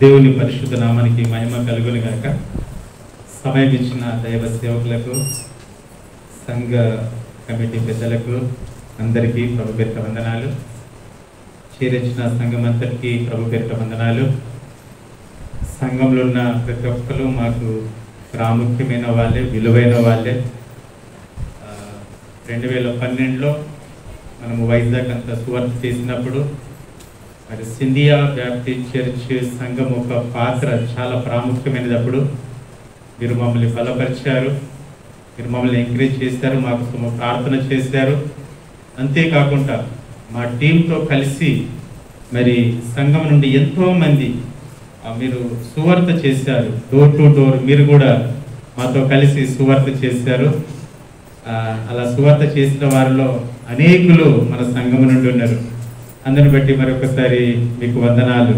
దేవుని పరిశుద్ధ నామానికి మహిమ కలుగును గాక. సమయం ఇచ్చిన దైవ సేవకులకు, సంఘ కమిటీ పెద్దలకు అందరికీ ప్రభు పేరిట వందనాలు. చేరించిన సంఘం అంతటికీ ప్రభు పేరిట వందనాలు. సంఘంలో ఉన్న ప్రతి ఒక్కరు మాకు ప్రాముఖ్యమైన వాళ్ళే, విలువైన వాళ్ళే. 2012లో మనము వైజాగ్ అంతా సువార్త చేసినప్పుడు మరి సింధియా బ్యాప్టిస్ట్ చర్చ్ సంఘం ఒక పాత్ర చాలా ప్రాముఖ్యమైనప్పుడు మీరు మమ్మల్ని బలపరిచారు, మీరు మమ్మల్ని ఎంకరేజ్ చేశారు, మాకు ప్రార్థన చేశారు. అంతేకాకుండా మా టీంతో కలిసి మరి సంఘం నుండి ఎంతోమంది మీరు సువార్త చేశారు. డోర్ టు డోర్ మీరు కూడా మాతో కలిసి సువార్త చేశారు. అలా సువార్త చేసిన వారిలో అనేకులు మన సంఘం నుండి ఉన్నారు. అందరిని బట్టి మరొకసారి మీకు వందనాలు.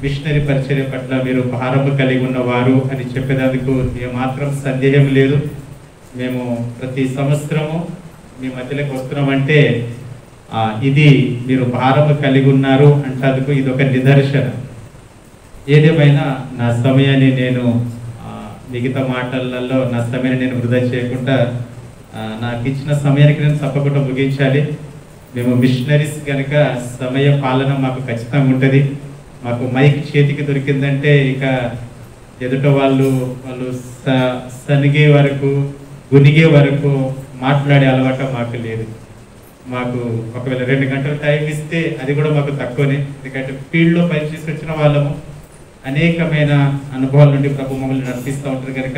మిషనరీ పరిచర్య పట్ల మీరు భారము కలిగి ఉన్నవారు అని చెప్పేందుకు ఏమాత్రం సందేహం లేదు. మేము ప్రతి సంవత్సరము మీ మధ్యలోకి వస్తున్నామంటే ఇది మీరు భారము కలిగి ఉన్నారు అంటేందుకు ఇది ఒక నిదర్శన. ఏదేమైనా నా సమయాన్ని నేను మిగతా మాటలలో నా సమయాన్ని నేను వృధా చేయకుండా నాకు ఇచ్చిన సమయానికి నేను తప్పకుండా ముగించాలి. మేము మిషనరీస్ కనుక సమయ పాలన మాకు ఖచ్చితంగా ఉంటుంది. మాకు మైక్ చేతికి దొరికిందంటే ఇక ఎదుట వాళ్ళు సనిగే వరకు, గునిగే వరకు మాట్లాడే అలవాటు మాకు లేదు. మాకు ఒకవేళ 2 గంటలు టైం ఇస్తే అది కూడా మాకు తక్కువనే. ఎందుకంటే ఫీల్డ్లో పనిచేసి వచ్చిన వాళ్ళము అనేకమైన అనుభవాల నుండి ప్రభు మమ్మల్ని నడిపిస్తూ ఉంటారు కనుక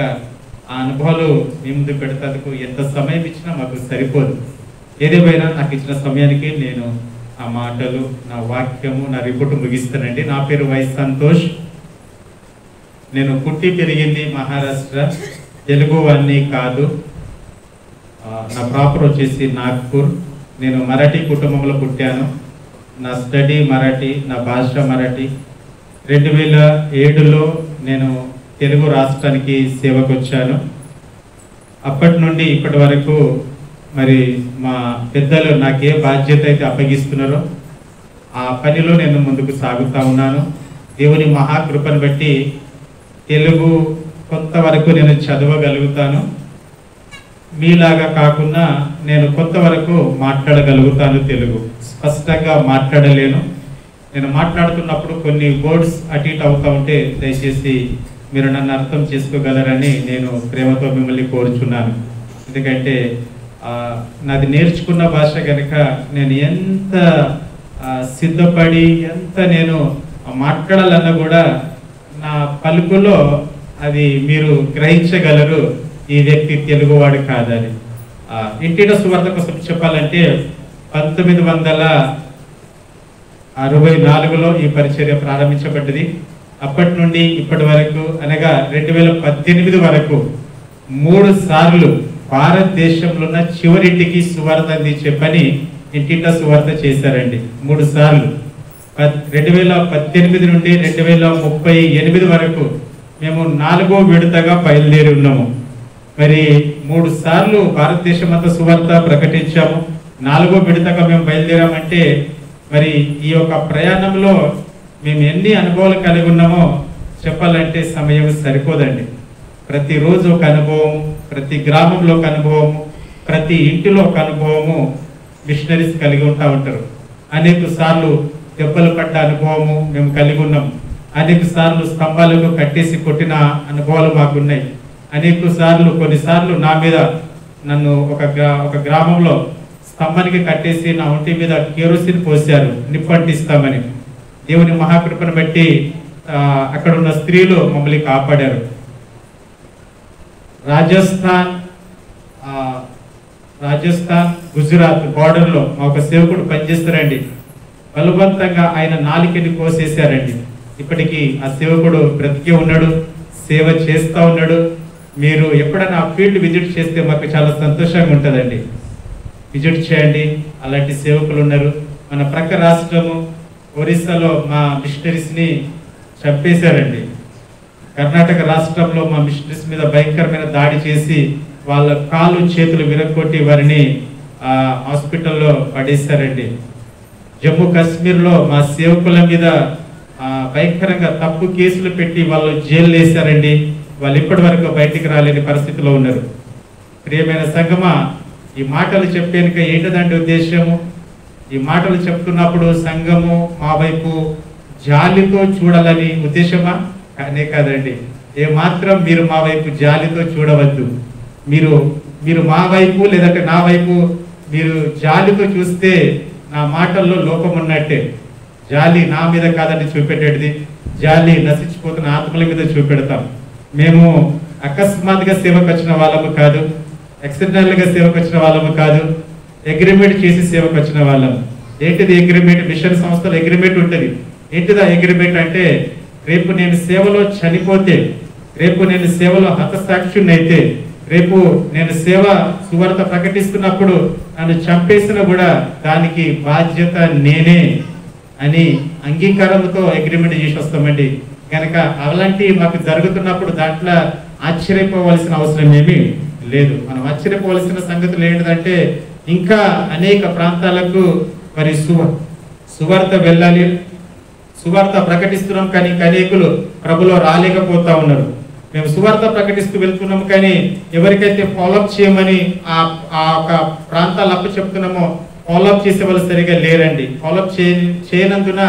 ఆ అనుభవాలు మీ ముందు పెడతానికి ఎంత సమయం ఇచ్చినా మాకు సరిపోదు. ఏదేమైనా నాకు ఇచ్చిన సమయానికి నేను ఆ మాటలు, నా వాక్యము, నా రిపోర్టు ముగిస్తానండి. నా పేరు వై సంతోష్. నేను పుట్టి పెరిగింది మహారాష్ట్ర, తెలుగు వాడిని కాదు. నా ప్రాపర్ వచ్చేసి నాగ్పూర్. నేను మరాఠీ కుటుంబంలో పుట్టాను. నా స్టడీ మరాఠీ, నా భాష మరాఠీ. 2007లో నేను తెలుగు రాష్ట్రానికి సేవకు వచ్చాను. అప్పటి నుండి ఇప్పటి వరకు మరి మా పెద్దలు నాకు ఏ బాధ్యత అయితే అప్పగిస్తున్నారో ఆ పనిలో నేను ముందుకు సాగుతూ ఉన్నాను. దేవుని మహాకృపను బట్టి తెలుగు కొంతవరకు నేను చదవగలుగుతాను. మీలాగా కాకుండా నేను కొంతవరకు మాట్లాడగలుగుతాను. తెలుగు స్పష్టంగా మాట్లాడలేను. నేను మాట్లాడుతున్నప్పుడు కొన్ని వర్డ్స్ అటు ఇటు అవుతూ ఉంటే దయచేసి మీరు నన్ను అర్థం చేసుకోగలరని నేను ప్రేమతో మిమ్మల్ని కోరుచున్నాను. ఎందుకంటే నాది నేర్చుకున్న భాష కనుక నేను ఎంత సిద్ధపడి ఎంత నేను మాట్లాడాలన్నా కూడా నా పలుకులో అది మీరు గ్రహించగలరు ఈ వ్యక్తి తెలుగువాడు కాదని. ఇంటిన సువార్త కోసం చెప్పాలంటే 1964లో ఈ పరిచర్య ప్రారంభించబడ్డది. అప్పటి నుండి ఇప్పటి వరకు అనగా 2018 వరకు 3 సార్లు భారతదేశంలో ఉన్న చివరింటికి సువార్త అందించే పని ఇంటింట సువార్త చేశారండి. 3 సార్లు. 2018 నుండి 2038 వరకు మేము 4వ విడతగా బయలుదేరి ఉన్నాము. మరి 3 సార్లు భారతదేశం అంతా సువార్త ప్రకటించాము. 4వ విడతగా మేము బయలుదేరామంటే మరి ఈ యొక్క ప్రయాణంలో మేము ఎన్ని అనుభవాలు కలిగి ఉన్నామో చెప్పాలంటే సమయం సరిపోదండి. ప్రతిరోజు ఒక అనుభవము, ప్రతి గ్రామంలో ఒక అనుభవము, ప్రతి ఇంటిలో ఒక అనుభవము మిషనరీస్ కలిగి ఉంటారు. అనేక సార్లు దెబ్బలు పడ్డ అనుభవము మేము కలిగి ఉన్నాం. అనేక సార్లు స్తంభాలకు కట్టేసి కొట్టిన అనుభవాలు మాకున్నాయి. అనేక సార్లు కొన్నిసార్లు నా మీద నన్ను ఒక గ్రామంలో స్తంభానికి కట్టేసి నా ఒంటి మీద కెరోసిన్ పోసారు నిప్పంటిస్తామని. దేవుని మహాకృపను బట్టి అక్కడ ఉన్న స్త్రీలు మమ్మల్ని కాపాడారు. రాజస్థాన్ గుజరాత్ బార్డర్లో మా ఒక సేవకుడు పనిచేస్తారండి. బలవంతంగా ఆయన నాలికని కోసేశారండి. ఇప్పటికీ ఆ సేవకుడు బ్రతికే ఉన్నాడు, సేవ చేస్తూ ఉన్నాడు. మీరు ఎప్పుడైనా ఆ ఫీల్డ్ విజిట్ చేస్తే మాకు చాలా సంతోషంగా ఉంటుందండి. విజిట్ చేయండి. అలాంటి సేవకులు ఉన్నారు. మన ప్రక్క రాష్ట్రము ఒరిస్సాలో మా మిషనరీస్ని చంపేశారండి. కర్ణాటక రాష్ట్రంలో మా మిషనరీస్ మీద భయంకరమైన దాడి చేసి వాళ్ళ కాళ్ళు చేతులు విరగొట్టి వారిని హాస్పిటల్లో పడేశారండి. జమ్మూ కాశ్మీర్లో మా సేవకుల మీద భయంకరంగా తప్పు కేసులు పెట్టి వాళ్ళు జైలు వేశారండి. వాళ్ళు ఇప్పటి వరకు బయటికి రాలేని పరిస్థితిలో ఉన్నారు. ప్రియమైన సంగమా, ఈ మాటలు చెప్పేందుక ఏంటదండి ఉద్దేశము? ఈ మాటలు చెప్తున్నప్పుడు సంఘము మా వైపు జాలితో చూడాలని ఉద్దేశమా? కానే కాదండి. ఏమాత్రం మీరు మా వైపు జాలితో చూడవద్దు. మీరు మా వైపు లేదంటే నా వైపు మీరు జాలితో చూస్తే నా మాటల్లో లోపం ఉన్నట్టే. జాలి నా మీద కాదని చూపెట్టేది, జాలి నశించిపోతున్న ఆత్మల మీద చూపెడతాం. మేము అకస్మాత్తుగా సేవకు వచ్చిన వాళ్ళము కాదు, ఎక్స్టర్నల్గా సేవకు వచ్చిన వాళ్ళము కాదు, అగ్రిమెంట్ చేసి సేవకు వచ్చిన వాళ్ళము. ఏంటిది అగ్రిమెంట్? మిషన్ సంస్థలో అగ్రిమెంట్ ఉంటుంది. ఏంటిదా అగ్రిమెంట్ అంటే, రేపు నేను సేవలో చనిపోతే, రేపు నేను సేవలో హతసాక్షుని అయితే, రేపు నేను సువార్త ప్రకటిస్తున్నప్పుడు నన్ను చంపేసినా కూడా దానికి బాధ్యత నేనే అని అంగీకారంతో అగ్రిమెంట్ చేసి వస్తామండి. కనుక అలాంటి మాకు జరుగుతున్నప్పుడు దాంట్లో ఆశ్చర్యపోవలసిన అవసరం ఏమీ లేదు. మనం ఆశ్చర్యపోవలసిన సంగతులు ఏంటంటే, ఇంకా అనేక ప్రాంతాలకు మరి సువార్త వెళ్ళాలి, సువార్త ప్రకటిస్తున్నాం, కానీ అనేకులు ప్రభులో రాలేకపోతా ఉన్నారు. మేము సువార్త ప్రకటిస్తూ వెళ్తున్నాము, కానీ ఎవరికైతే ఫాలోఅప్ చేయమని ఆ ప్రాంతాలు అప్పు చెప్తున్నామో ఫాలోఅప్ చేసే వాళ్ళు సరిగా లేరండి. ఫాలోఅప్ చేయనందున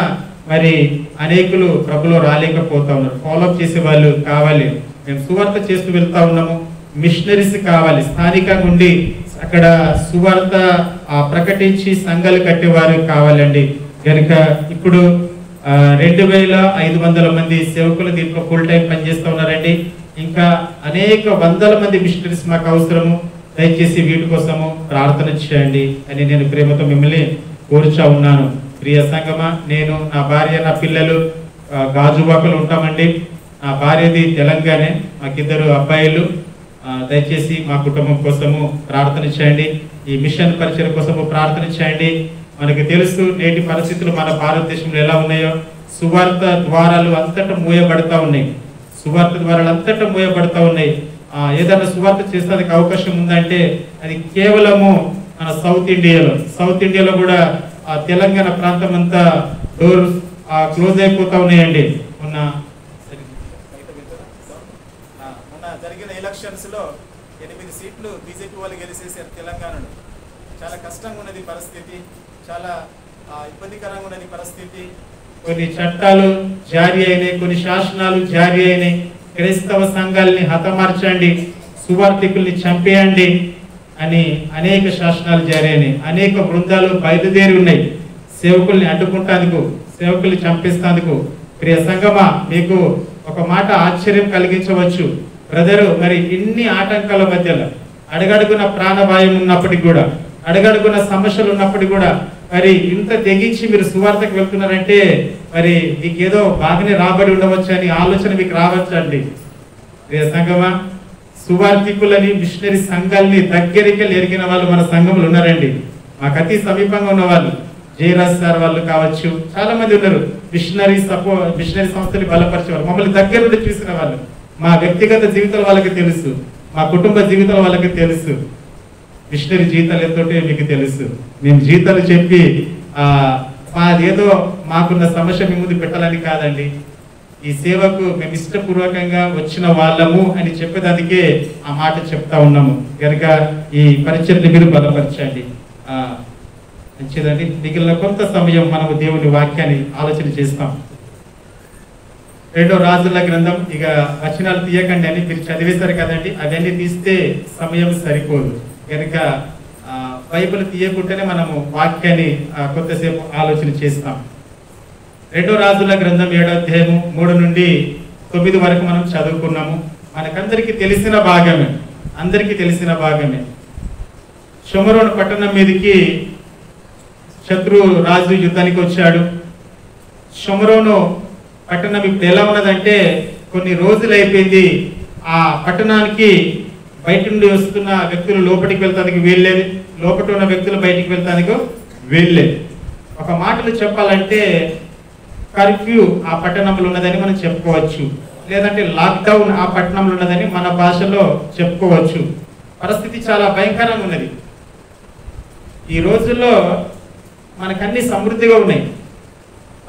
మరి అనేకులు ప్రభులో రాలేకపోతా ఉన్నారు. ఫాలోఅప్ చేసే వాళ్ళు కావాలి. మేము సువార్త చేస్తూ వెళ్తా ఉన్నాము, మిషనరీస్ కావాలి, స్థానికంగా ఉండి అక్కడ సువార్త ప్రకటించి సంఘాలు కట్టేవారు కావాలండి. కనుక ఇప్పుడు 2500 మంది సేవకులు దీంట్లో ఫుల్ టైం పనిచేస్తూ ఉన్నారండి. ఇంకా అనేక వందల మంది మిషనరీస్ మాకు అవసరము. దయచేసి వీటి కోసము ప్రార్థన చేయండి అని నేను ప్రేమతో మిమ్మల్ని కోరుచా ఉన్నాను. ప్రియ సంగమా, నేను, నా భార్య, నా పిల్లలు గాజువాకలు ఉంటామండి. నా భార్యది తెలంగాణ, మాకిద్దరు అబ్బాయిలు. దయచేసి మా కుటుంబం కోసము ప్రార్థన చేయండి. ఈ మిషన్ పరిచయం కోసము ప్రార్థన చేయండి. మనకు తెలుసు నేటి పరిస్థితులు మన భారతదేశంలో ఎలా ఉన్నాయో. సువార్త ద్వారాలు అంతటా మూయబడతా ఉన్నాయి. సువార్త ద్వారాలు అంతటా మూయబడతా ఉన్నాయి. ఏదైనా సువార్త చేసేందుకు అవకాశం ఉందంటే అది కేవలము మన సౌత్ ఇండియాలో కూడా తెలంగాణ ప్రాంతం అంతా డోర్స్ క్లోజ్ అయిపోతా ఉన్నాయండి. మొన్న జరిగిన ఎలక్షన్స్ లో 8 సీట్లు బీజేపీ వాళ్ళు గెలిచేసారు తెలంగాణలో. చాలా కష్టంగా ఉన్నది పరిస్థితి, చాలా ఇబ్బందికరంగా ఉన్నది పరిస్థితి. కొన్ని చట్టాలు జారీ అయినాయి, కొన్ని శాసనాలు జారీ అయినాయి. క్రైస్తవ సంఘాలని హతమార్చండి, సువార్థికుల్ని చంపేయండి అని అనేక శాసనాలు జారీ అయినాయి. అనేక బృందాలు బయలుదేరి ఉన్నాయి సేవకుల్ని అడ్డుకుంటాందుకు, సేవకుల్ని చంపేస్తాందుకు. ప్రియ సంగమా, మీకు ఒక మాట ఆశ్చర్యం కలిగించవచ్చు. బ్రదరు, మరి ఇన్ని ఆటంకాల మధ్యలో అడగడుగున ప్రాణభాయం ఉన్నప్పటికీ కూడా, అడగడుగున సమస్యలు ఉన్నప్పటికీ కూడా మరి ఇంత తెగించి మీరు సువార్తకు వెళ్తున్నారంటే మరి మీకేదో బాగానే రాబడి ఉండవచ్చు అని ఆలోచన మీకు రావచ్చు అండి. సంగమా, సువార్థికులని, మిషనరీ సంఘాలని దగ్గరికి ఎరిగిన వాళ్ళు మన సంఘంలో ఉన్నారండి. మాకు అతి సమీపంగా ఉన్న వాళ్ళు, జయరాజ్ సార్ వాళ్ళు కావచ్చు, చాలా మంది ఉన్నారు. మిషనరీ సంస్థని బలపరిచేవాళ్ళు, మమ్మల్ని దగ్గర నుండి చూసిన వాళ్ళు. మా వ్యక్తిగత జీవితాలు వాళ్ళకి తెలుసు, మా కుటుంబ జీవితాలు వాళ్ళకి తెలుసు. మిషనరీ జీతాలు ఎంతోటే మీకు తెలుసు. మేము జీతాలు చెప్పి ఏదో మాకున్న సమస్య మీ ముందు పెట్టాలని కాదండి. ఈ సేవకు మేము ఇష్టపూర్వకంగా వచ్చిన వాళ్ళము అని చెప్పేదానికే ఆ మాట చెప్తా ఉన్నాము. కనుక ఈ పరిచర్ని మీరు బలపరచండి. మంచిదండి. మిగిలిన కొంత సమయం మనము దేవుని వాక్యాన్ని ఆలోచన చేస్తాం. 2వ రాజుల గ్రంథం, ఇక వచనాలు తీయకండి అని మీరు చదివేశారు కదండి, అవన్నీ తీస్తే సమయం సరిపోదు. కనుక బైబిల్ తీయకుంటేనే మనము వాక్యాన్ని కొంతసేపు ఆలోచన చేస్తాం. 2వ రాజుల గ్రంథం 7వ అధ్యాయము 3 నుండి 9 వరకు మనం చదువుకున్నాము. మనకందరికీ తెలిసిన భాగమే. షోమ్రోను పట్టణం మీదకి శత్రు రాజు యుద్ధానికి వచ్చాడు. షోమ్రోను పట్టణం ఇప్పుడు ఎలా ఉన్నదంటే, కొన్ని రోజులు అయిపోయింది. ఆ పట్టణానికి బయట నుండి వస్తున్న వ్యక్తులు లోపలికి వెళ్తానికి వీల్లేదు, లోపల ఉన్న వ్యక్తులు బయటికి వెళ్తానికి వీల్లేదు. ఒక మాటలు చెప్పాలంటే కర్ఫ్యూ ఆ పట్టణంలో ఉన్నదని మనం చెప్పుకోవచ్చు, లేదంటే లాక్డౌన్ ఆ పట్టణంలో ఉన్నదని మన భాషలో చెప్పుకోవచ్చు. పరిస్థితి చాలా భయంకరంగా ఉన్నది. ఈ రోజుల్లో మనకన్నీ సమృద్ధిగా ఉన్నాయి.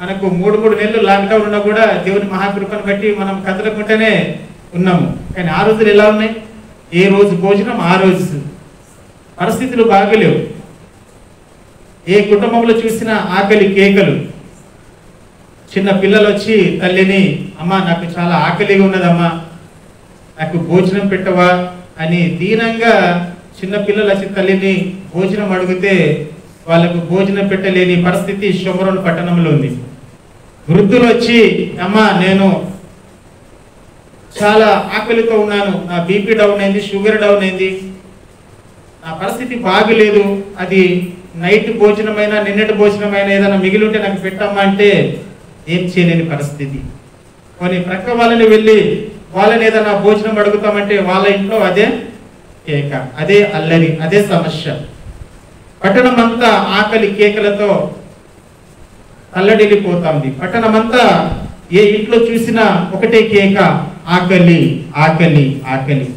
మనకు 3 నెలలు లాక్డౌన్ ఉన్నా కూడా దేవుని మహాకృపను బట్టి మనం కదలకుండానే ఉన్నాము. కానీ ఆ రోజులు ఎలా ఉన్నాయి? ఏ రోజు భోజనం ఆ రోజు. పరిస్థితులు బాగలేవు. ఏ కుటుంబంలో చూసినా ఆకలి కేకలు. చిన్న పిల్లలు వచ్చి తల్లిని, అమ్మ నాకు చాలా ఆకలిగా ఉన్నదమ్మా, నాకు భోజనం పెట్టవా అని దీనంగా చిన్న పిల్లలు వచ్చి తల్లిని భోజనం అడిగితే వాళ్ళకు భోజనం పెట్టలేని పరిస్థితి షోమరోన్ పట్టణంలో ఉంది. వృద్ధులు వచ్చి, అమ్మ నేను చాలా ఆకలితో ఉన్నాను, నా బీపీ డౌన్ అయింది, షుగర్ డౌన్ అయింది, నా పరిస్థితి బాగలేదు, అది నైట్ భోజనమైనా నిన్నటి భోజనమైనా ఏదైనా మిగిలి ఉంటే నాకు పెట్టమ్మా అంటే ఏం చేయలేని పరిస్థితి. కొన్ని ప్రక్క వాళ్ళని వెళ్ళి వాళ్ళని ఏదైనా భోజనం అడుగుతామంటే వాళ్ళ ఇంట్లో అదే కేక, అదే అల్లరి, అదే సమస్య. పట్టణం అంతా ఆకలి కేకలతో అల్లడిల్లిపోతుంది. పట్టణం అంతా ఏ ఇంట్లో చూసినా ఒకటే కేక, ఆకలి ఆకలి ఆకలి.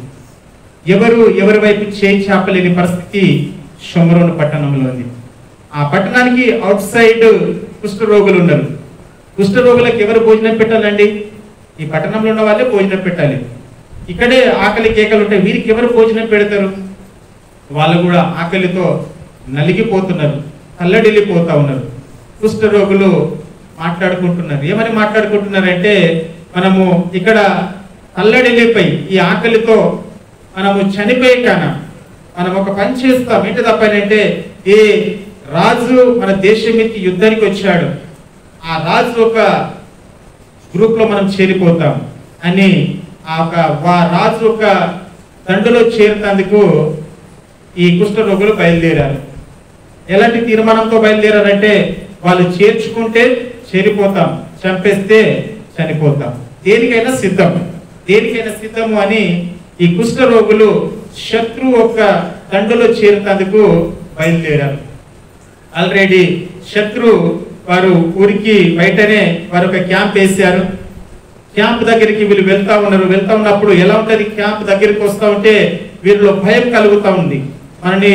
ఎవరి వైపు చేయి చాపలేని పరిస్థితి షోమరోను పట్టణంలో ఉంది. ఆ పట్టణానికి అవుట్ సైడ్ కుష్ఠరోగులు ఉన్నారు. కుష్ఠరోగులకు ఎవరు భోజనం పెట్టాలండి? ఈ పట్టణంలో ఉన్న వాళ్ళే భోజనం పెట్టాలి. ఇక్కడే ఆకలి కేకలు ఉంటాయి, వీరికి ఎవరు భోజనం పెడతారు? వాళ్ళు కూడా ఆకలితో నలిగిపోతున్నారు, అల్లడిల్లిపోతా ఉన్నారు. కుష్ఠరోగులు మాట్లాడుకుంటున్నారు. ఏమని మాట్లాడుకుంటున్నారంటే, మనము ఇక్కడ అల్లడిల్లిపోయి ఈ ఆకలితో మనము చనిపోయి కానా మనం ఒక పని చేస్తాం. ఏంటి తప్పనంటే, ఏ రాజు మన దేశం మీదకి యుద్ధానికి వచ్చాడు, ఆ రాజు ఒక గ్రూప్ లో మనం చేరిపోతాం అని ఆ రాజు ఒక దండులో చేరినందుకు ఈ కుష్ఠరోగులు బయలుదేరారు. ఎలాంటి తీర్మానంతో బయలుదేరారంటే, వాళ్ళు చేర్చుకుంటే చేరిపోతాం, చంపేస్తే చనిపోతాం, దేనికైనా సిద్ధం, దేనికైనా సిద్ధము అని ఈ కుష్ఠరోగులు శత్రు ఒక దండులో చేరినందుకు బయలుదేరారు. ఆల్రెడీ శత్రు వారు ఊరికి బయటనే వారు ఒక క్యాంప్ వేశారు. క్యాంప్ దగ్గరికి వీళ్ళు వెళ్తా ఉన్నప్పుడు ఎలా ఉంటది? క్యాంప్ దగ్గరికి వస్తా ఉంటే వీరిలో భయం కలుగుతా ఉంది. మనని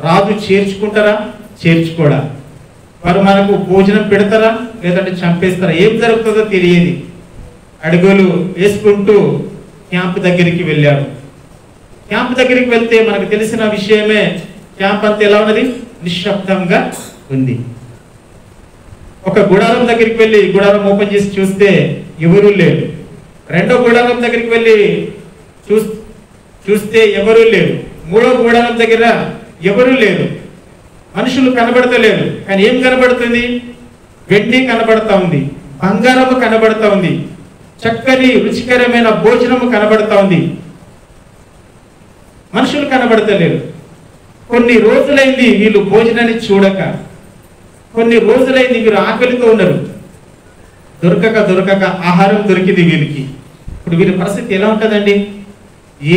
రాజు చేర్చుకుంటారా, చేర్చుకోడా? వారు మనకు భోజనం పెడతారా, లేదంటే చంపేస్తారా? ఏం జరుగుతుందో తెలియదు. అడుగులు వేసుకుంటూ క్యాంప్ దగ్గరికి వెళ్ళారు. క్యాంప్ దగ్గరికి వెళ్తే మనకు తెలిసిన విషయమే, క్యాంప్ అంతా ఎలా ఉన్నది? నిశ్శబ్దంగా ఉంది. ఒక గుడారం దగ్గరికి వెళ్ళి గుడారం ఓపెన్ చేసి చూస్తే ఎవరూ లేరు. రెండో గుడారం దగ్గరికి వెళ్ళి చూస్తే ఎవరూ లేరు. మూడో గుడారం దగ్గర ఎవరూ లేరు. మనుషులు కనబడతలేరు. కానీ ఏం కనబడుతుంది? వెండి కనబడతా ఉంది, బంగారము కనబడతా ఉంది, చక్కని రుచికరమైన భోజనము కనబడతా ఉంది. మనుషులు కనబడతలేరు. కొన్ని రోజులైంది వీళ్ళు భోజనాన్ని చూడక, కొన్ని రోజులైంది వీరు ఆకలితో ఉన్నారు. దొరకక ఆహారం దొరికింది వీరికి. ఇప్పుడు వీరి పరిస్థితి ఎలా ఉంటుందండి?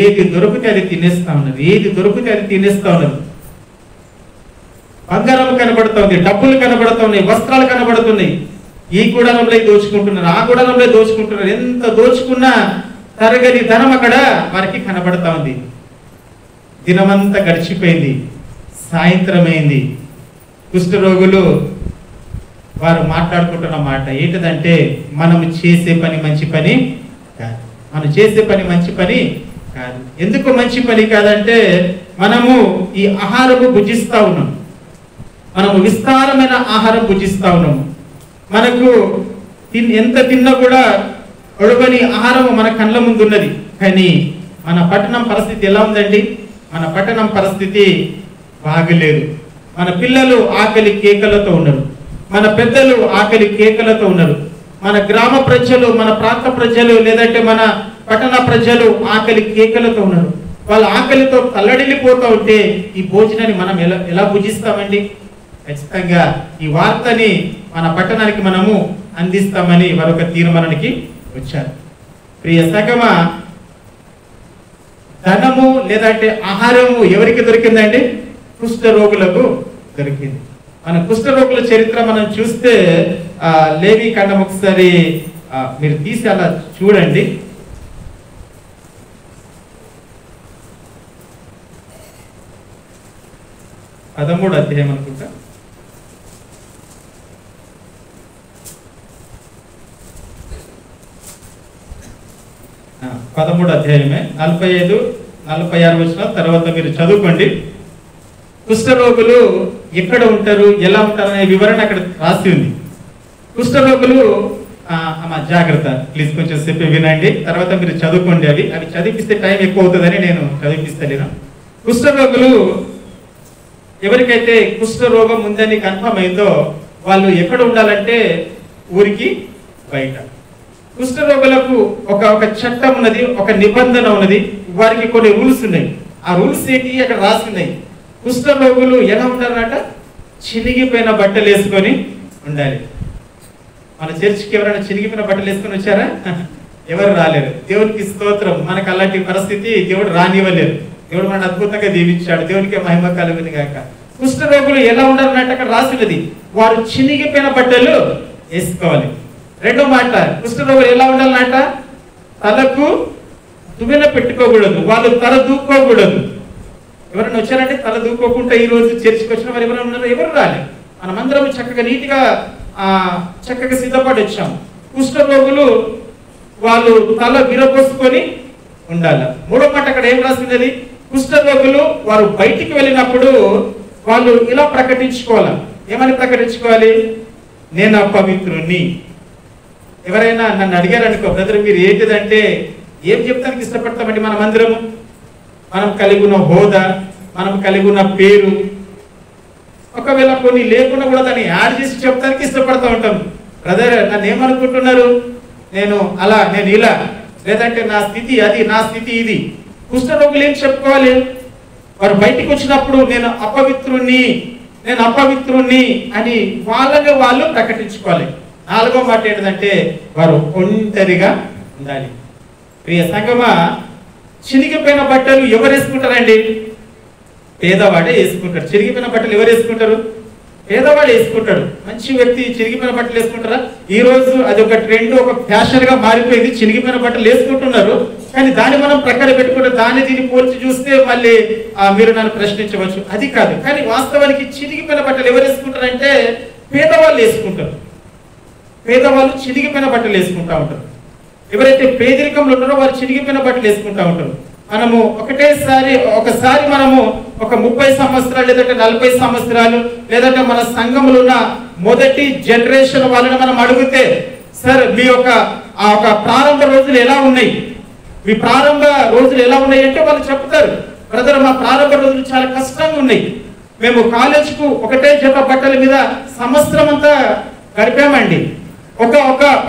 ఏది దొరికితే అది తినేస్తా ఉన్నారు, ఏది దొరికితే అది తినేస్తా ఉన్నారు. బంగారం కనబడుతూ ఉంది, డబ్బులు కనబడుతూ ఉన్నాయి, వస్త్రాలు కనబడుతున్నాయి. ఈ గుడారంలో దోచుకుంటున్నారు, ఆ గుడారంలో దోచుకుంటున్నారు. ఎంత దోచుకున్నా తరగని ధనం అక్కడ వారికి కనబడతా ఉంది. దినమంతా గడిచిపోయింది, సాయంత్రమైంది. కుష్ఠరోగులు వారు మాట్లాడుకుంటున్న మాట ఏంటిదంటే, మనం చేసే పని మంచి పని కాదు, మనం చేసే పని మంచి పని కాదు. ఎందుకు మంచి పని కాదంటే, మనము ఈ ఆహారము భుజిస్తా ఉన్నాం, మనము విస్తారమైన ఆహారం భుజిస్తా ఉన్నాము. మనకు ఎంత తిన్నా కూడా ఒడవని ఆహారము మన కళ్ళ ముందు ఉన్నది. కానీ మన పట్టణం పరిస్థితి ఎలా ఉందండి? మన పట్టణం పరిస్థితి బాగలేదు. మన పిల్లలు ఆకలి కేకలతో ఉన్నారు, మన పెద్దలు ఆకలి కేకలతో ఉన్నారు, మన గ్రామ ప్రజలు, మన ప్రాంత ప్రజలు, లేదంటే మన పట్టణ ప్రజలు ఆకలి కేకలతో ఉన్నారు. వాళ్ళ ఆకలితో తల్లడిల్లిపోతూ ఉంటే ఈ భోజనాన్ని మనం ఎలా భుజిస్తామండి? ఖచ్చితంగా ఈ వార్తని మన పట్టణానికి మనము అందిస్తామని మరొక తీర్మానానికి వచ్చారు. ప్రియ సగమ, ధనము లేదంటే ఆహారము ఎవరికి దొరికిందండి? కుష్ఠరోగులకు దొరికింది. మన కుష్ఠరోగుల చరిత్ర మనం చూస్తే లేవి ఖండం ఒకసారి మీరు తీసి అలా చూడండి. పదమూడు అధ్యాయం అనుకుంటా. 13వ అధ్యాయమే 45-46 వచనాల తర్వాత మీరు చదువుకోండి. కుష్ఠరోగులు ఎక్కడ ఉంటారు, ఎలా ఉంటారు అనే వివరణ అక్కడ రాసి ఉంది. కుష్ఠరోగులు జాగ్రత్త ప్లీజ్ కొంచెం సేపు వినండి, తర్వాత మీరు చదువుకోండి. అవి చదివిస్తే టైం ఎక్కువ అవుతుందని నేను చదివిస్తలేను. కుష్ఠరోగులు ఎవరికైతే కుష్ఠరోగం ఉందని కన్ఫర్మ్ అయిందో వాళ్ళు ఎక్కడ ఉండాలంటే ఊరికి బయట. కుష్ఠరోగులకు ఒక చట్టం ఉన్నది, ఒక నిబంధన ఉన్నది, వారికి కొన్ని రూల్స్ ఉన్నాయి. ఆ రూల్స్ ఏంటి అక్కడ రాసి ఉన్నాయి. కుష్ఠరోగులు ఎలా ఉంటారన్నట, చినిగిపోయిన బట్టలు వేసుకొని ఉండాలి. మన చర్చికి ఎవరైనా చినిగిపోయిన బట్టలు వేసుకొని వచ్చారా? ఎవరు రాలేరు. దేవునికి స్తోత్రం. మనకు అలాంటి పరిస్థితి దేవుడు రానివ్వలేరు. దేవుడు మన అద్భుతంగా దీవించాడు. దేవునికి మహిమ కలుగును గాక. కుష్ఠరోగులు ఎలా ఉండాలన్నట్టు అక్కడ రాసినది, వారు చినిగిపోయిన బట్టలు వేసుకోవాలి. రెండో మాట, కుష్ఠరోగులు ఎలా ఉండాలన్నట, తలకు దువ్వెన పెట్టుకోకూడదు, వాళ్ళు తల దూకోకూడదు. ఎవరైనా వచ్చారంటే తల దూకోకుండా ఈ రోజు చర్చికి వచ్చిన వారు ఎవరైనా ఉన్నారో? ఎవరు రాలేదు. మనమందరం చక్కగా నీట్గా చక్కగా సిద్ధపడి వచ్చాం. కుష్ఠరోగులు వాళ్ళు తల విరబోసుకొని ఉండాలి. మూడో మాట అక్కడ ఏం రాసింది, కుష్ఠరోగులు వారు బయటికి వెళ్ళినప్పుడు వాళ్ళు ఇలా ప్రకటించుకోవాలి. ఏమని ప్రకటించుకోవాలి? నేను అపవిత్రుణ్ణి. ఎవరైనా నన్ను అడిగారు అనుకో, బ్రదర్ మీరు ఏంటిదంటే ఏం చెప్తానికి ఇష్టపడతామండి? మనమందరము మనం కలిగి ఉన్న హోదా, మనం కలిగి ఉన్న పేరు, ఒకవేళ కొన్ని లేకుండా కూడా దాన్ని యాడ్ చేసి చెప్తానికి ఇష్టపడతా ఉంటాం. బ్రదర్ నన్ను ఏమనుకుంటున్నారు, నేను అలా, నేను ఇలా, లేదంటే నా స్థితి అది, నా స్థితి ఇది. కుష్ఠరోగులు ఏం చెప్పుకోవాలి? వారు బయటికి వచ్చినప్పుడు నేను అపవిత్రుణ్ణి, నేను అపవిత్రుణ్ణి అని వాళ్ళని వాళ్ళు ప్రకటించుకోవాలి. నాలుగో మాట ఏంటంటే వారు ఒంటరిగా ఉండాలి. ప్రియ సంగమా, చినిగిపోయిన బట్టలు ఎవరు వేసుకుంటారండి? పేదవాడే వేసుకుంటాడు. చిరిగిపోయిన బట్టలు ఎవరు వేసుకుంటారు? పేదవాడు వేసుకుంటాడు. మంచి వ్యక్తి చిరిగిపోయిన బట్టలు వేసుకుంటారా? ఈ రోజు అది ఒక ట్రెండ్, ఒక ఫ్యాషన్ గా మారిపోయింది. చిరిగిపోయిన బట్టలు వేసుకుంటున్నారు. కానీ దాన్ని మనం ప్రక్కన పెట్టుకుంటే దాన్ని దీన్ని పోల్చి చూస్తే మళ్ళీ మీరు నన్ను ప్రశ్నించవచ్చు. అది కాదు. కానీ వాస్తవానికి చిరిగిపోయిన బట్టలు ఎవరు వేసుకుంటారంటే పేదవాళ్ళు వేసుకుంటారు. పేదవాళ్ళు చిరిగిపోయిన బట్టలు వేసుకుంటా ఉంటారు. ఎవరైతే పేదరికంలో ఉన్నారో వారు చిరిగిపోయిన బట్టలు వేసుకుంటా ఉంటారు. మనము ఒకసారి మనము ఒక 30 సంవత్సరాలు లేదంటే 40 సంవత్సరాలు లేదంటే మన సంఘంలో ఉన్న మొదటి జనరేషన్ వాళ్ళని మనం అడిగితే, సార్ మీ ఒక ప్రారంభ రోజులు ఎలా ఉన్నాయి, మీ ప్రారంభ రోజులు ఎలా ఉన్నాయి అంటే వాళ్ళు చెప్తారు, బ్రదర్ మా ప్రారంభ రోజులు చాలా కష్టంగా ఉన్నాయి. మేము కాలేజీకు ఒకటే జత బట్టల మీద సంవత్సరం అంతా గడిపామండి.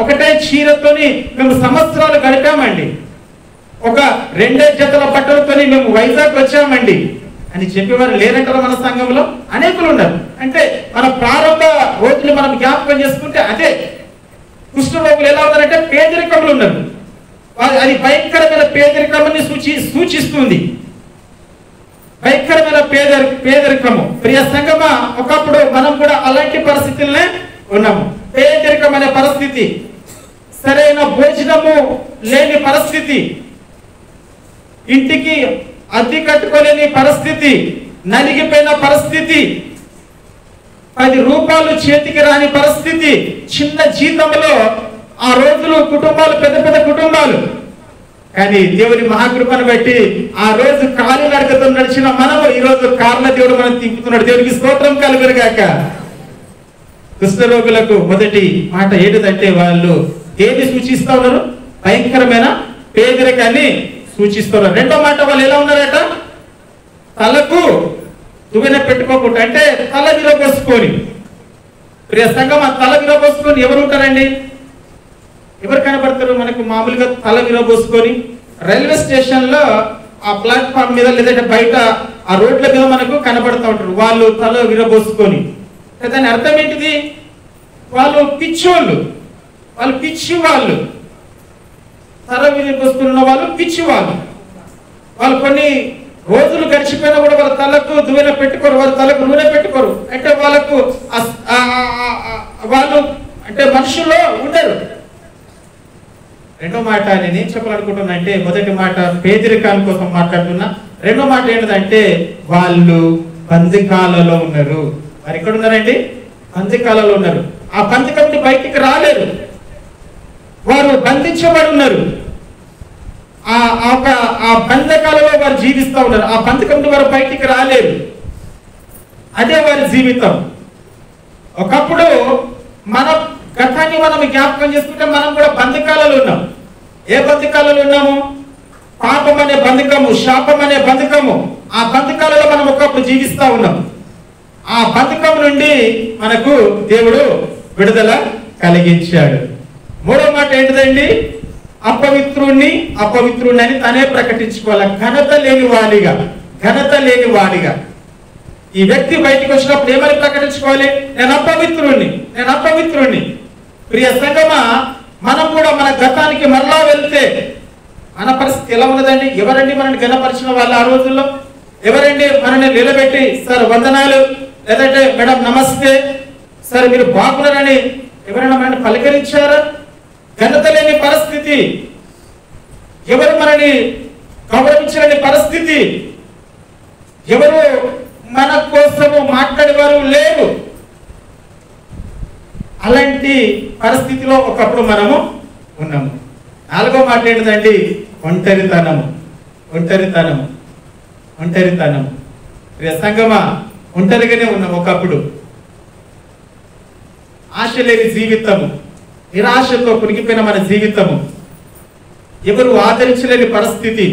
ఒకటే చీరతోని మేము సంవత్సరాలు గడిపామండి. ఒక 2 జతల బట్టలతోని మేము వైజాగ్ వచ్చామండి అని చెప్పేవారు లేరంటారు మన సంఘంలో. అనేకులు ఉన్నారు. అంటే మన ప్రారంభ రోజులు మనం జ్ఞాపకం చేసుకుంటే అదే. కుష్ఠరోగులు ఎలా ఉన్నారంటే పేదరికంలో ఉన్నారు. అది భయంకరమైన పేదరికమని సూచిస్తుంది. భయంకరమైన పేదరికము. ప్రియ సంఘమా, ఒకప్పుడు మనం కూడా అలాంటి పరిస్థితులనే ఉన్నాము. పేదరికమైన పరిస్థితి, సరైన భోజనము లేని పరిస్థితి, ఇంటికి అద్దె కట్టుకోలేని పరిస్థితి, నలిగిపోయిన పరిస్థితి, 10 రూపాయలు చేతికి రాని పరిస్థితి, చిన్న జీతంలో ఆ రోజులు కుటుంబాలు పెద్ద కుటుంబాలు. కానీ దేవుని మహాకృపను బట్టి ఆ రోజు కాలు నడకతో నడిచిన మనము ఈ రోజు కార్ల దేవుడు మనం తిప్పుతున్నాడు. దేవునికి స్తోత్రం కలుగును గాక. కుష్ఠరోగులకు మొదటి మాట ఏంటిదంటే వాళ్ళు ఏది సూచిస్తా ఉన్నారు? భయంకరమైన పేదరికాన్ని సూచిస్తున్నారు. రెండో మాట వాళ్ళు ఎలా ఉన్నారట? తలకు దువ్వెన పెట్టుకోకుండా, అంటే తల విరబోసుకొని. ప్రియ సంఘం, ఆ తల విరబోసుకొని ఎవరు ఉంటారండి? ఎవరు కనబడతారు మనకు? మామూలుగా తల విరబోసుకొని రైల్వే స్టేషన్ లో ఆ ప్లాట్ఫామ్ మీద లేదంటే బయట ఆ రోడ్ల మీద మనకు కనబడుతూ ఉంటారు. వాళ్ళు తల విరబోసుకొని. దాని అర్థం ఏంటిది? వాళ్ళు పిచ్చోళ్ళు, వాళ్ళు పిచ్చి వాళ్ళు. తల విరబోసుకున్న వాళ్ళు పిచ్చి వాళ్ళు. వాళ్ళు కొన్ని రోజులు గడిచిపోయినా కూడా వాళ్ళ తలకు దువ్వెన పెట్టుకోరు, వాళ్ళ తలకు నూనె పెట్టుకోరు. అంటే వాళ్ళకు వాళ్ళు అంటే మనుషుల్లో ఉండరు. రెండో మాట నేను ఏం చెప్పాలనుకుంటున్నా అంటే, మొదటి మాట పేదరికాల కోసం మాట్లాడుతున్నా. రెండో మాట ఏంటంటే వాళ్ళు బంధికాలలో ఉన్నారు. వారు ఎక్కడ ఉన్నారండి? బంధికాలలో ఉన్నారు. ఆ బంధికం నుండి బయటికి రాలేరు. వారు బంధించబడి ఉన్నారు. ఆ బంధకాలలో వారు జీవిస్తూ ఉన్నారు. ఆ బంధకం వారు బయటికి రాలేరు. అదే వారి జీవితం. ఒకప్పుడు మన గతాన్ని మనం జ్ఞాపకం చేసుకుంటే మనం కూడా బంధకాలలో ఉన్నాం. ఏ బంధకాలలో ఉన్నాము? పాపం అనే బంధకము, శాపం అనే బంధకము. ఆ బంధకాలలో మనం ఒకప్పుడు జీవిస్తూ ఉన్నాం. ఆ బంధకం నుండి మనకు దేవుడు విడుదల కలిగించాడు. మూడో మాట ఏంటిదండి? అపవిత్రుణ్ణి అని తనే ప్రకటించుకోవాలి. ఘనత లేని వాడిగా ఈ వ్యక్తి బయటికి వచ్చినప్పుడు ఏమని ప్రకటించుకోవాలి? నేను అపవిత్రుణ్ణి. ప్రియ సంగమా, మనం కూడా మన గతానికి మరలా వెళ్తే మన పరిస్థితి ఎలా ఉన్నదండి? ఎవరండి మనల్ని ఘనపరిచిన వాళ్ళు ఆ రోజుల్లో? ఎవరండి మనల్ని నిలబెట్టి సార్ వందనాలు, లేదంటే మేడం నమస్తే, సార్ మీరు బాగున్నారని ఎవరైనా మనల్ని పలకరించారా? ఘనత లేని పరిస్థితి. ఎవరు మనల్ని గౌరవించలేని పరిస్థితి. ఎవరు మన కోసము మాట్లాడేవారు లేరు. అలాంటి పరిస్థితిలో ఒకప్పుడు మనము ఉన్నాము. నాలుగో మాట ఏంటండి? ఒంటరితనము. సంగమా, ఒంటరిగానే ఉన్నాం ఒకప్పుడు. ఆశ లేని జీవితము, నిరాశతో కునిగిపోయిన మన జీవితము, ఎవరు ఆదరించలేని పరిస్థితి.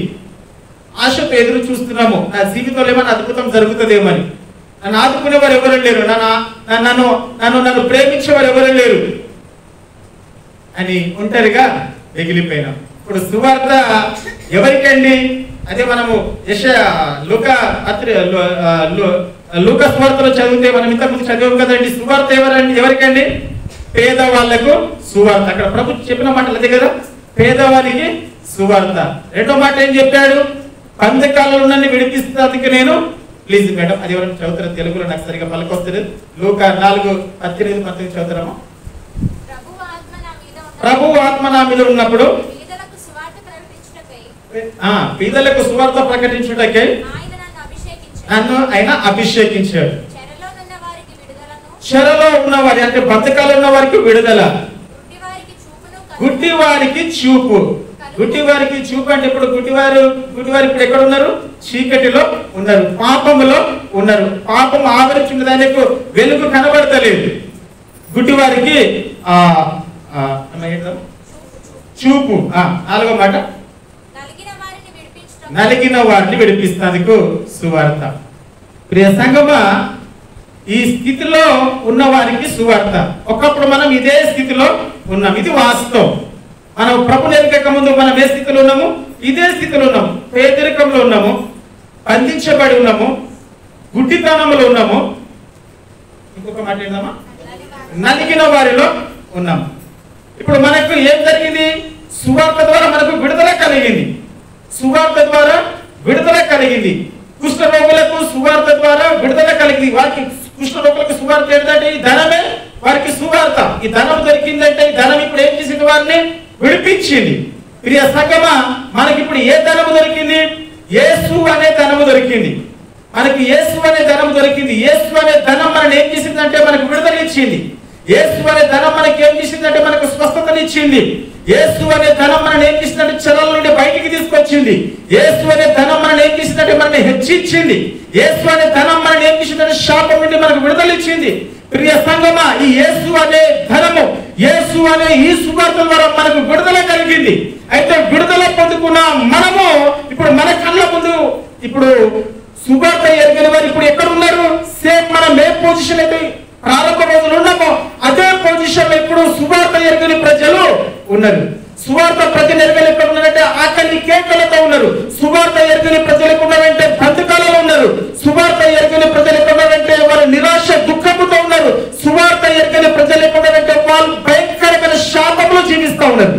ఆశతో ఎదురు చూస్తున్నాము, నా జీవితంలో ఏమైనా అద్భుతం జరుగుతుందేమని. నన్ను ఆదుకునేవారు ఎవరు లేరు, నన్ను ప్రేమించేవారు ఎవరు లేరు అని ఒంటరిగా మిగిలిపోయినాం. ఇప్పుడు సువార్త ఎవరికండి? అదే మనము లూకా సువార్తలో చదివితే మనం ఇంతకుముందు చదివాం కదండి. సువార్త ఎవరికండి? పేదవాళ్లకు సువార్త. అక్కడ ప్రభు చెప్పిన మాటలు అదే కదా, పేదవారికి సువార్త. రెండో మాట ఏం చెప్పాడు? బంధకాలలో నన్ను విడిపిస్తానికి నేను. ప్లీజ్ మేడం, అది ఎవరైనా చదువుతారు తెలుగులో, నాకు సరిగా పలకొస్తుంది. లూకా 4:18-19 చదువుతారమ్మా. ప్రభు ఆత్మ నా మీద ఉన్నప్పుడు పేదలకు సువార్త ప్రకటించుటకై నన్ను ఆయన అభిషేకించాడు. చెరలో ఉన్నవారి అంటే బంధకాలు ఉన్న వారికి విడుదల, గుడ్డివారికి చూపు. గుడ్డివారికి చూపు అంటే ఇప్పుడు గుడ్డివారు ఇప్పుడు ఎక్కడ ఉన్నారు? చీకటిలో ఉన్నారు, పాపములో ఉన్నారు. పాపం ఆవరించిన దానికి వెలుగు కనబడతలేదు. గుడ్డివారికి చూపు. నాలుగో మాట, నలిగిన వారిని విడిపిస్తానికి సువార్త. ప్రియ సంగమా, ఈ స్థితిలో ఉన్న వారికి సువార్త. ఒకప్పుడు మనం ఇదే స్థితిలో ఉన్నాం, ఇది వాస్తవం. మనం ప్రభుని ఎరుగక ముందు మనం ఏ స్థితిలో ఉన్నాము? ఇదే స్థితిలో ఉన్నాము. పేదరికంలో ఉన్నాము, బంధించబడి ఉన్నాము, గుడ్డితనంలో ఉన్నాము. ఇంకొక మాట ఏంటమ్మా? నలిగిన వారిలో ఉన్నాము. ఇప్పుడు మనకు ఏం జరిగింది? సువార్త ద్వారా మనకు విడుదల కలిగింది. కుష్ఠ రోగులకు సువార్త ద్వారా విడుదల కలిగింది. వారికి కుష్ఠ రోగులకు సువార్త ఏంటంటే ఈ ధనమే వారికి సువార్త. ఈ ధనం దొరికిందంటే ఈ ధనం ఇప్పుడు ఏం చేసింది? వారిని విడిపించింది. ప్రియ సంగమా, మనకి ఇప్పుడు ఏ ధనము దొరికింది? యేసు అనే ధనము దొరికింది. మనకి యేసు అనే ధనము దొరికింది. యేసు అనే ధనం మనల్ని ఏం చేసిందంటే మనకు విడుదల ఇచ్చింది. యేసు అనే ధనం మనకి ఏం చేసిందంటే మనకు స్వస్థతనిచ్చింది. యేసు అనే ధనం మనల్ని ఏం చేసిందంటే చెరల నుండి బయటికి తీసుకొచ్చింది. యేసు అనే ధనం మనల్ని ఏం చేసిందంటే మనల్ని హెచ్చించింది. యేసు అనే ధనం మనల్ని ఏం చేసిందంటే శాపం నుండి మనకు విడుదల ఇచ్చింది. ప్రియ సంగమా, ఈ యేసు అనే ధనము, యేసు అనే ఈ సువార్త ద్వారా మనకు విడుదల కలిగింది. అయితే విడుదల పొందుకున్న మనము ఇప్పుడు మన కళ్ళ ముందు ఇప్పుడు సువార్త ఎరగని వారు ఇప్పుడు ఎక్కడ ఉన్నారు? సేమ్ మనం ఏ పొజిషన్ అయితే ప్రారంభ రోజులు ఉన్నామో అదే పొజిషన్ లో ఇప్పుడు సువార్త ఎరగని ప్రజలు ఉన్నారు. సువార్త ప్రజలు ఎరగని ఎక్కడ ఉన్నారంటే ఆకలి కేకలతో ఉన్నారు. సువార్త ఎరగని ప్రజలు ఎక్కడ ఉన్నారంటే బంధకాలలో ఉన్నారు. సువార్త ఎరగని ప్రజలు ఎక్కడ ఉన్నారంటే వారు నిరాశ దుఃఖముతో ఉన్నారు. సువార్త ఎరగని ప్రజలు ఎక్కడ ఉన్నారంటే వాళ్ళు భయంకరమైన శాపంలో జీవిస్తూ ఉన్నారు.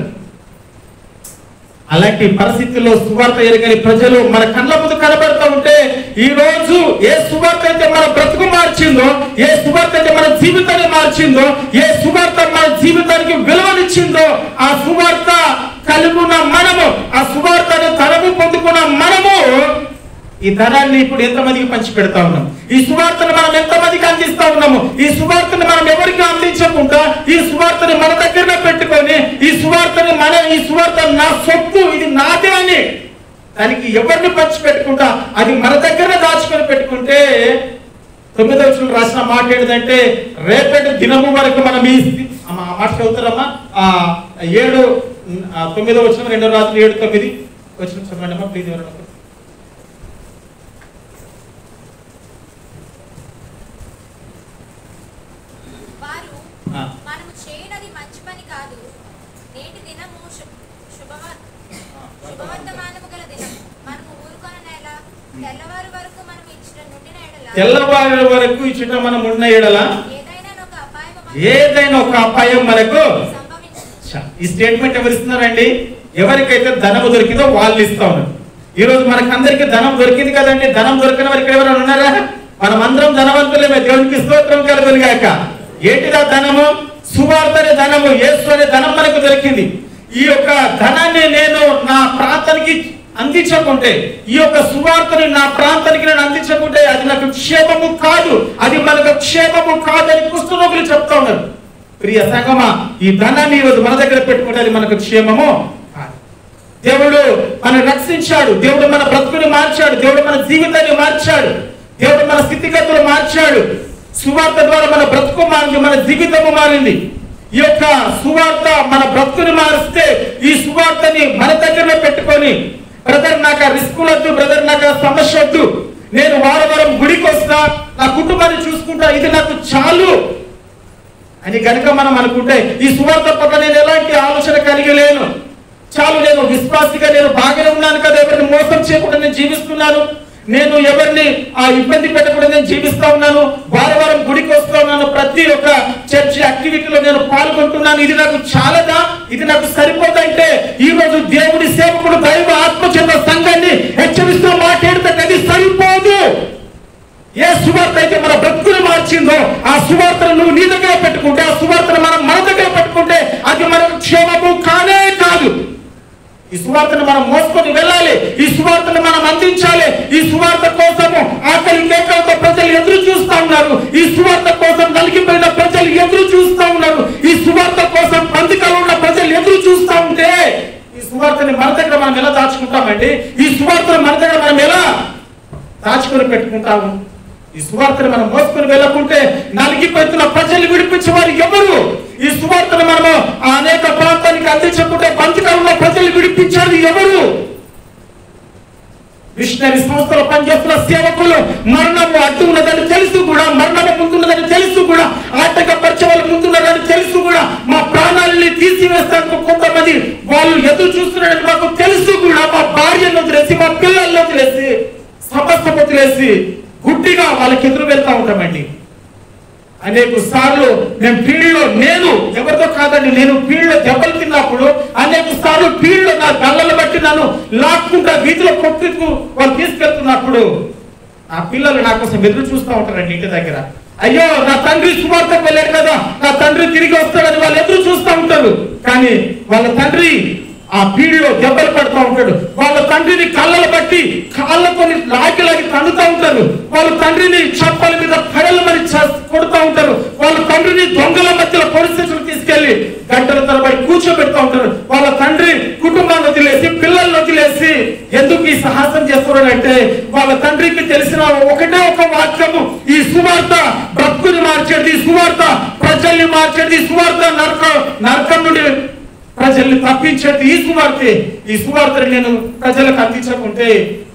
అలాంటి పరిస్థితుల్లో సువార్త ఎరగని ప్రజలు మన కళ్ళ ముందు కనబడుతూ ఉంటే, ఈ రోజు ఏ సువార్త అయితే మన బ్రతుకు మార్చిందో, ఏ సువార్త అయితే మన జీవితాన్ని మార్చిందో, ఏ సువార్త మన జీవితానికి విలువనిచ్చిందో, ఆ సువార్త కలిగి ఉన్న మనము, ఆ సువార్తను తనము పొందుకున్న మనము ఈ ధనాన్ని ఇప్పుడు ఎంతమందికి పంచి పెడతా ఉన్నాం? ఈ సువార్తను మనం ఎంతమందికి అందిస్తా ఉన్నాము? ఈ సువార్తను మనం ఎవరికి అందించకుండా ఈ సువార్తని మన దగ్గరనే పెట్టుకొని ఈ సువార్త నా సొత్తు, ఇది నాదే అని దానికి ఎవరిని పంచి పెట్టుకుంటా అది మన దగ్గరనే దాచుకొని పెట్టుకుంటే 9వ వచనం రాసిన మాట ఏంటంటే రేపటి దినము వరకు మనం ఈ మాట చదువుతారమ్మా 9వ వచనం 2వ రాత్రి 7:9 వచ్చిన చదవండి అమ్మా ప్లీజ్. ఎవరైనా తెల్లవారు వరకు ఇచ్చుట మనం ఉన్న ఎడల ఏదైనా ఒక అపాయం మనకు. ఈ స్టేట్మెంట్ ఎవరు ఇస్తున్నారండి? ఎవరికైతే ధనము దొరికిందో వాళ్ళు ఇస్తా ఉన్నారు. ఈ రోజు మనకందరికి ధనం దొరికింది కదండి. ధనం దొరికిన వారికి ఎవరైనా ఉన్నారా? మనం అందరం ధనవంతులమే. దేవునికి స్తోత్రం కలుగును గాక. ఏంటిదా ధనము? సువార్త అనే ధనము, యేసు అనే ధనం మనకు దొరికింది. ఈ యొక్క ధనాన్ని నేను నా ప్రాంతానికి అందించకుంటే, ఈ యొక్క సువార్తని నా ప్రాంతానికి నేను అందించకుంటే అది నాకు క్షేమము కాదు, అది మనకు క్షేమము కాదు అని పుస్తకులు చెప్తా ఉన్నారు. ప్రియ సంగమా, ఈ ధనాన్ని ఈరోజు మన దగ్గర పెట్టుకుంటే అది మనకు క్షేమము కాదు. దేవుడు మనం రక్షించాడు, దేవుడు మన బ్రతుకుని మార్చాడు, దేవుడు మన జీవితాన్ని మార్చాడు, దేవుడు మన స్థితిగతులు మార్చాడు. సువార్త ద్వారా మన బ్రతుకు మారింది, మన జీవితము మారింది. ఈ యొక్క సువార్త మన బ్రతుకుని మారిస్తే ఈ సువార్తని మన దగ్గరనే పెట్టుకొని బ్రదర్ నాకు ఆ రిస్క్ వద్దు, బ్రదర్ నాకు ఆ సమస్య వద్దు, నేను వారం గుడికి వస్తా, నా కుటుంబాన్ని చూసుకుంటా, ఇది నాకు చాలు అని కనుక మనం అనుకుంటే ఈ సువార్త పట్ల నేను ఎలాంటి ఆలోచన కలిగి లేను, చాలు నేను విశ్వాసిగా నేను బాగానే ఉన్నాను కదా, ఎవరిని మోసం చేయకుండా నేను జీవిస్తున్నాను, నేను ఎవరిని ఇబ్బంది పెట్టకుండా నేను జీవిస్తా ఉన్నాను, వారం గుడికి వస్తా ఉన్నాను, ప్రతి ఒక్క చర్చ్ యాక్టివిటీలో నేను పాల్గొంటున్నాను, ఇది నాకు చాలదా, ఇది నాకు సరిపోదా అంటే ఈ రోజు దేవుడి సేవకుడు దైవ ఆత్మచేత సంఘాన్ని హెచ్చరిస్తూ మాట్లాడితే అది సరిపోదు. ఏ సువార్త అయితే మన బ్రతుకుని మార్చిందో ఆ సువార్తను నువ్వు నీ దగ్గర పెట్టుకుంటే, ఆ సువార్తను మనం మన దగ్గర పెట్టుకుంటే అది మనకు క్షేమము కానే కాదు. ఈ సువార్తను మనం మోసుకొని వెళ్ళాలి, ఈ సువార్తను మనం అందించాలి. ఈ సువార్త కోసము ఆకలి కేకలతో ప్రజలు ఎదురు చూస్తా ఉన్నారు, ఈ సువార్త కోసం నలిగిపోయిన ప్రజలు ఎదురు చూస్తా ఉన్నారు, ఈ సువార్త కోసం పందికలు ఉన్న ప్రజలు ఎదురు చూస్తా ఉంటే ఈ సువార్తని మన దగ్గర మనం ఎలా దాచుకుంటామండి? ఈ సువార్తను మన దగ్గర మనం ఎలా దాచుకొని పెట్టుకుంటాము? ఈ సువార్తను మనం మోసుకొని వెళ్ళకుంటే నలిగిపోతున్న ప్రజలు విడిపించేవారు ఎవరు? ఈ సువార్తను మనము అనేక ప్రాంతానికి అందించకుంటే బంధకాలున్న ప్రజలు విడిపించారు ఎవరు? మిషనరీ సంస్థలో పనిచేస్తున్న సేవకులు మరణము అడ్డు ఉన్నదని తెలుసు కూడా, మరణము ముందున్నదని తెలుసు కూడా, ఆటంకపరిచే ముందున్నదని తెలుసు కూడా, మా ప్రాణాలని తీసివేస్తానికి కొంతమంది వాళ్ళు ఎదురు చూస్తున్నారని మాకు తెలుసు కూడా, మా భార్యను వదిలేసి మా పిల్లలను వదిలేసి సమస్య వదిలేసి గుడ్డిగా వాళ్ళకి ఎదురు వెళ్తా ఉంటామండి. అనేక సార్లు నేను ఫీల్డ్లో, నేను ఎవరితో కాదండి, నేను ఫీల్డ్లో దెబ్బలు తిన్నప్పుడు అనేక సార్లు ఫీల్డ్లో నా గళ్ళను బట్టి నన్ను లాక్కుంటా వీధిలో కొట్టుకు వాళ్ళు తీసుకెళ్తున్నప్పుడు ఆ పిల్లలు నా కోసం ఎదురు చూస్తూ ఉంటారండి ఇంటి దగ్గర. అయ్యో నా తండ్రి సువార్తకు వెళ్ళాడు కదా, నా తండ్రి తిరిగి వస్తాడని వాళ్ళు ఎదురు చూస్తూ ఉంటారు. కానీ వాళ్ళ తండ్రి ఆ ఫీల్డ్లో దెబ్బలు పడుతూ ఉంటాడు, వాళ్ళ తండ్రిని కళ్ళలు బట్టి కాళ్ళకొని లాగి తన్నుతూ ఉంటారు, వాళ్ళ తండ్రిని చప్పల మీద పడలు మరి కొడుతూ ఉంటారు, వాళ్ళ తండ్రిని దొంగల మధ్యలో పరిస్థితులు తీసుకెళ్లి గంటల తరబడి కూర్చోబెడతా ఉంటారు. వాళ్ళ తండ్రి కుటుంబాన్ని వదిలేసి పిల్లల్ని వదిలేసి ఎందుకు ఈ సాహసం చేస్తున్నాడంటే వాళ్ళ తండ్రికి తెలిసిన ఒకటే ఒక వాక్యము, ఈ సువార్త బ్రతుకుని మార్చేది, ఈ సువార్త ప్రజల్ని మార్చేది, ఈ సువార్త నరకం నుండి ప్రజల్ని తప్పించేది ఈ సువార్తే. ఈ సువార్తని నేను ప్రజలకు అందించకుంటే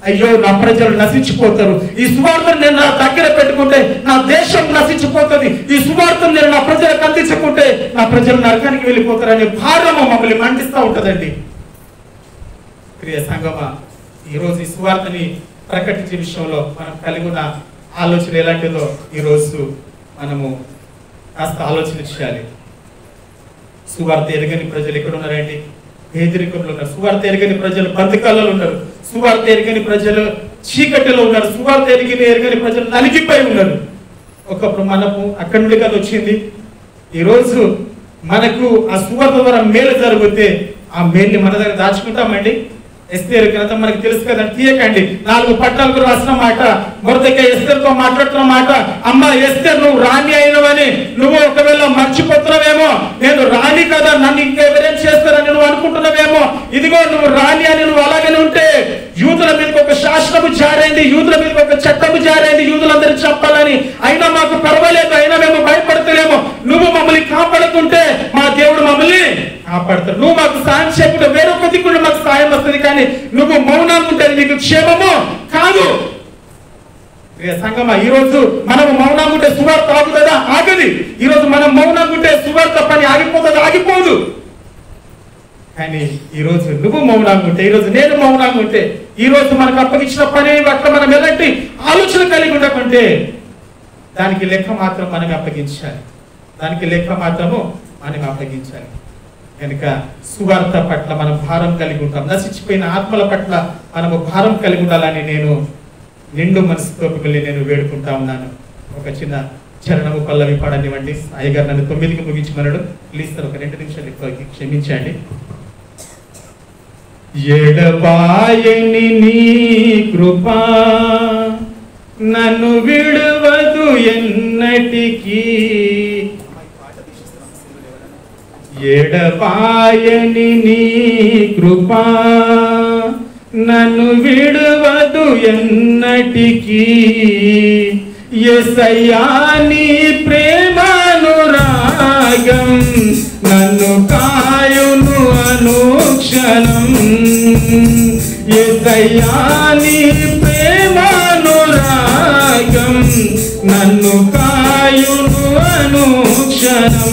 అయ్యో నా ప్రజలు నశించిపోతారు, ఈ సువార్తను నేను నా దగ్గర పెట్టుకుంటే నా దేశం నశించిపోతుంది, ఈ సువార్తను నేను నా ప్రజలకు అందించకుంటే నా ప్రజలు నరకానికి వెళ్ళిపోతారనే భారము మమ్మల్ని మండిస్తూ ఉంటుందండి. ప్రియ సంగమా, ఈరోజు ఈ సువార్తని ప్రకటించే విషయంలో మనం కలిగి ఉన్న ఆలోచన ఎలాంటిదో ఈరోజు మనము కాస్త ఆలోచన చేయాలి. సువార్త ఎరగని ప్రజలు ఎక్కడ ఉన్నారండి? పేదరికంలో ఉన్నారు. సువార్త ఎరగని ప్రజలు బంధకాలలో ఉన్నారు, సువార్త ఎరగని ప్రజలు చీకటిలో ఉన్నారు, సువార్త ఎరగని ప్రజలు నలిగిపోయి ఉన్నారు. ఒకప్పుడు మనకు అక్కడి నుండి కదా వచ్చింది. ఈరోజు మనకు ఆ సువార్త ద్వారా మేలు జరిగితే ఆ మేలుని మన దగ్గర దాచుకుంటామండి? ఎస్తేరు గ్రంథం మనకు తెలుసు కదా, తీయకండి. 4 పట్టణాలకు రాసిన మాట, మొర్దెకై ఎస్తేరుతో మాట్లాడుతున్న మాట, అమ్మ ఎస్తేరు నువ్వు రాణి అయినవని నువ్వు ఒకవేళ మర్చిపోతున్నావేమో, నేను రాణి కదా నన్ను ఇంకెవరేం చేస్తారని నువ్వు అనుకుంటున్నావేమో, ఇదిగో నువ్వు రాణి అని నువ్వు అలాగనే ఉంటే యూదుల మీదకి ఒక శాసనము జారైంది, యూదుల మీదకి ఒక చట్టము జారైంది, యూదులందరినీ చంపాలని. అయినా మాకు పర్వాలేదు, అయినా మేము భయపడతలేము. నువ్వు మమ్మల్ని కాపాడుతుంటే మా దేవుడు మమ్మల్ని కాపాడుతాడు. నువ్వు మాకు సాయం చేయకుండా వేరొక దిక్కుడు మాకు సాయం వస్తుంది, కానీ నువ్వు మౌనంగా ఉంటే నీకు క్షేమము కాదు. సంగమా, ఈ రోజు మనము మౌనంగా ఉంటే సువార్త ఆగుతుందా? ఆగది. ఈ రోజు మనం మౌనంగా ఉంటే సువార్త పని ఆగిపోతుందా? ఆగిపోదు. కానీ ఈ రోజు నువ్వు మౌనంగా ఉంటే, ఈ రోజు నేను మౌనంగా ఉంటే, ఈ రోజు మనకు అప్పగించిన పని పట్ల మనం ఎలాంటి ఆలోచన కలిగి ఉండకుంటే దానికి లెక్క మాత్రం మనకు అప్పగించాలి, దానికి లెక్క మాత్రము మనకు అప్పగించాలి. కనుక సువార్త పట్ల మనం భారం కలిగి ఉంటాం. నశించిపోయిన ఆత్మల పట్ల మనము భారం కలిగి ఉండాలని నేను నిండు మనసుతో మిమ్మల్ని నేను వేడుకుంటా ఉన్నాను. ఒక చిన్న చరణము పల్లవి పాడనివ్వండి. అయ్యగారు నన్ను 9కి ముగించమన్నాడు. ప్లీజ్ సార్ ఒక 2 నిమిషాలు ఎక్కువ క్షమించండి. ఎడబాయని నీ కృపా నన్ను విడువదు ఎన్నటికీ, ఎడబాయని నీ కృపా నన్ను విడువదు ఎన్నటికీ, యేసయ్యా నీ ప్రేమానురాగం నన్ను కాయును అనుక్షణం, యేసయ్యా నీ ప్రేమానురాగం నన్ను కాయును అనుక్షణం,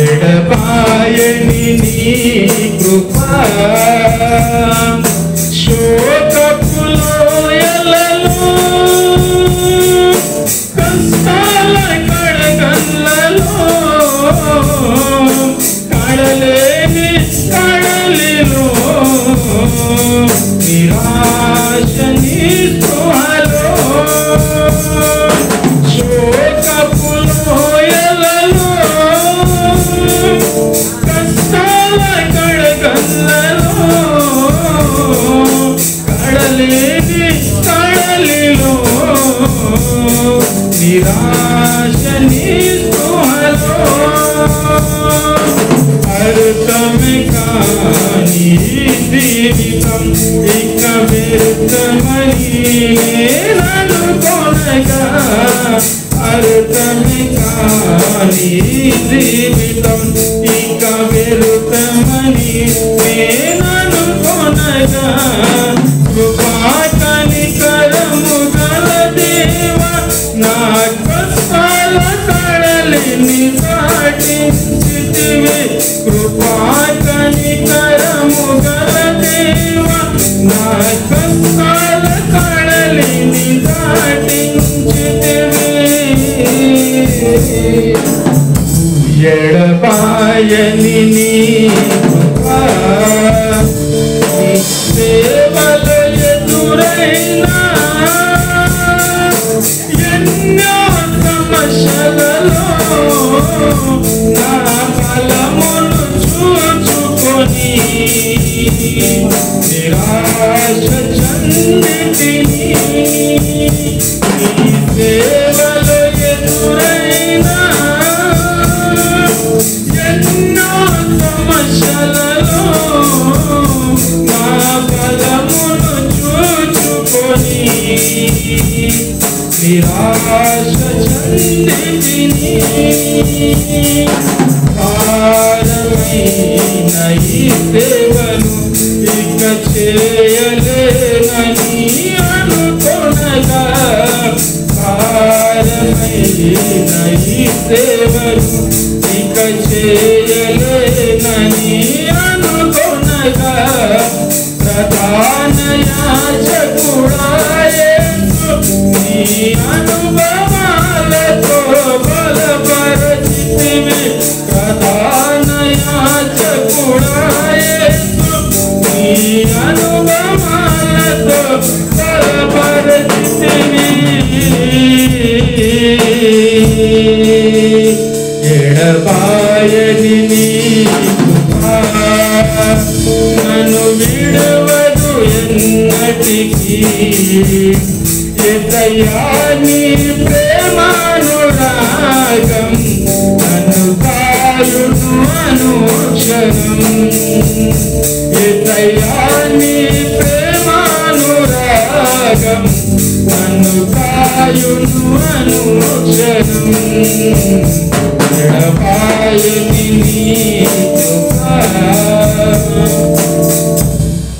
ఎడబాయని నీ కృపా శోకపు లోయలలో కష్టాల కడగళ్ళలో కడలేని కడలిలో నిరాశ నిస్పృహలో శోకపు లోయలలో కష్టాల కడగళ్ళలో కడలేని కడలిలో నిరాశ నిస్పృహలో అర్థమే కాని జీవితం ఇక వ్యర్థమని నేననుకొనగా, అర్థమే కాని జీవితం ఇక వ్యర్థమని నేననుకొనగా, కృపా కనికరము గల దేవా నా కష్టాల కడలిని దాటించితివి, కృపా కనికరము గల దేవా నా కష్టాల కడలిని దాటించితివి, ఎడబాయని నీ కృపా నీ సేవలో ఎదురైనా ఎన్నో సమస్యలలో నా బలమును చూచుకొని నిరాశ చెందితిని, నీ సేవలో ఎదురైనా ఎన్నో సమస్యలలో నా బలమును చూచుకొని నిరాశ చెందితిని, భారమైన ఈ సేవను ఇక చేయలేనని అనుకొనగా, భారమైన ఈ సేవను ఇక చేయలేనని అనుకొనగా, ప్రధాన యాజకుడా యేసు నీ అనుభవాలతో బలపరచితివి, ప్రధాన యాజకుడా యేసు నీ అనుభవాలతో బలపరచితివి, ఎడబాయని నీ కృపా నన్ను యేసయ్యా నీ ప్రేమానురాగం నన్ను కాయును అనుక్షణం యేసయ్యా నీ ప్రేమానురాగం నన్ను కాయును అనుక్షణం ఎడబాయని నీ కృప.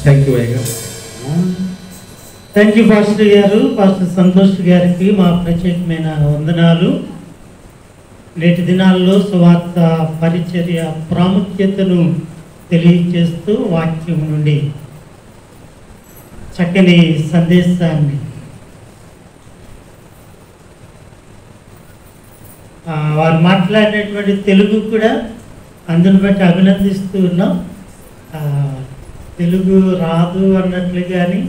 థ్యాంక్ యూ అయ్యా. థ్యాంక్ యూ పాస్టర్ గారు. పాస్టర్ సంతోష్ గారికి మా ప్రత్యేకమైన వందనాలు. నేటి దినాల్లో సువార్త పరిచర్య ప్రాముఖ్యతను తెలియజేస్తూ వాక్యం నుండి చక్కని సందేశాన్ని వారు మాట్లాడినటువంటి తెలుగు కూడా అందుని బట్టి అభినందిస్తూ ఉన్నాం. తెలుగు రాదు అన్నట్లు కానీ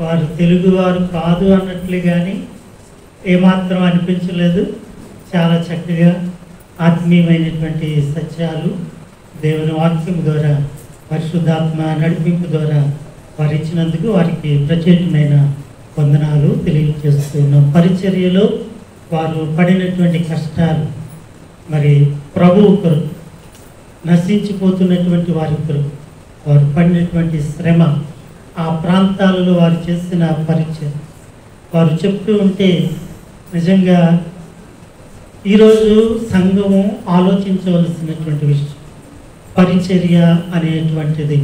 వారు తెలుగువారు కాదు అన్నట్లు కానీ ఏమాత్రం అనిపించలేదు. చాలా చక్కగా ఆత్మీయమైనటువంటి సత్యాలు దేవుని వాక్యం ద్వారా పరిశుద్ధాత్మ నడిపింపు ద్వారా వారు ఇచ్చినందుకు వారికి ప్రత్యేకమైన వందనాలు తెలియజేస్తున్నాం. పరిచర్యలో వారు పడినటువంటి కష్టాలు, మరి ప్రభువు కొరకు నశించిపోతున్నటువంటి వారి కొరకు వారు పడినటువంటి శ్రమ, ఆ ప్రాంతాలలో వారు చేసిన పరిచయం వారు చెప్తూ ఉంటే నిజంగా ఈరోజు సంఘము ఆలోచించవలసినటువంటి విషయం. పరిచర్య అనేటువంటిది,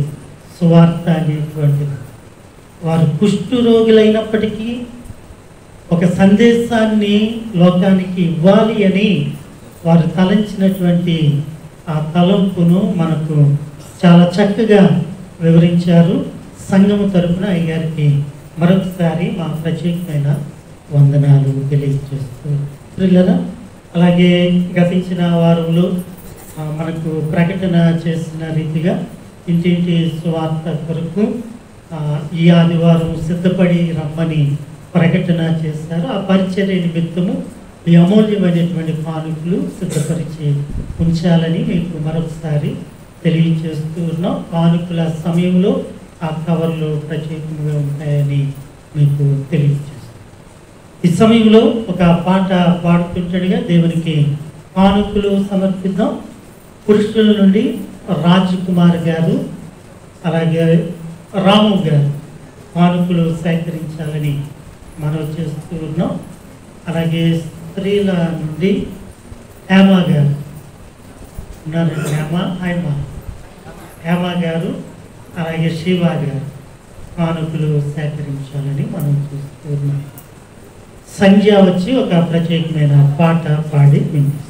సువార్త అనేటువంటిది. వారు కుష్టు రోగులైనప్పటికీ ఒక సందేశాన్ని లోకానికి ఇవ్వాలి అని వారు తలంచినటువంటి ఆ తలంపును మనకు చాలా చక్కగా వివరించారు. సంఘము తరపున అయ్యారికి మరొకసారి మా ప్రత్యేకమైన వందనాలు తెలియజేస్తూ పిల్లరా, అలాగే గతించిన వారంలో మనకు ప్రకటన చేసిన రీతిగా ఇంటింటి సువార్త కొరకు ఈ ఆదివారం సిద్ధపడి రమ్మని ప్రకటన చేశారు. ఆ పరిచర్య నిమిత్తము ఈ అమూల్యమైనటువంటి కానుకలు సిద్ధపరిచి ఉంచాలని మీకు మరొకసారి తెలియజేస్తూ ఉన్నాం. కానుకల సమయంలో ఆ కవర్లు ప్రత్యేకంగా ఉంటాయని మీకు తెలియజేస్తాం. ఈ సమయంలో ఒక పాట పాడుతుంటేగా దేవునికి కానుకలు సమర్పిద్దాం. పురుషుల నుండి రాజ్ కుమార్ గారు అలాగే రాము గారు కానుకలు సేకరించాలని మనం చేస్తూ ఉన్నాం. అలాగే స్త్రీల నుండి హేమ గారు ఉన్నారు. హేమ గారు అలాగే శివ గారు కానుకలు సేకరించాలని మనం చూస్తూ ఉన్నాం. సంధ్య వచ్చి ఒక ప్రత్యేకమైన పాట పాడి వినిపిస్తారు.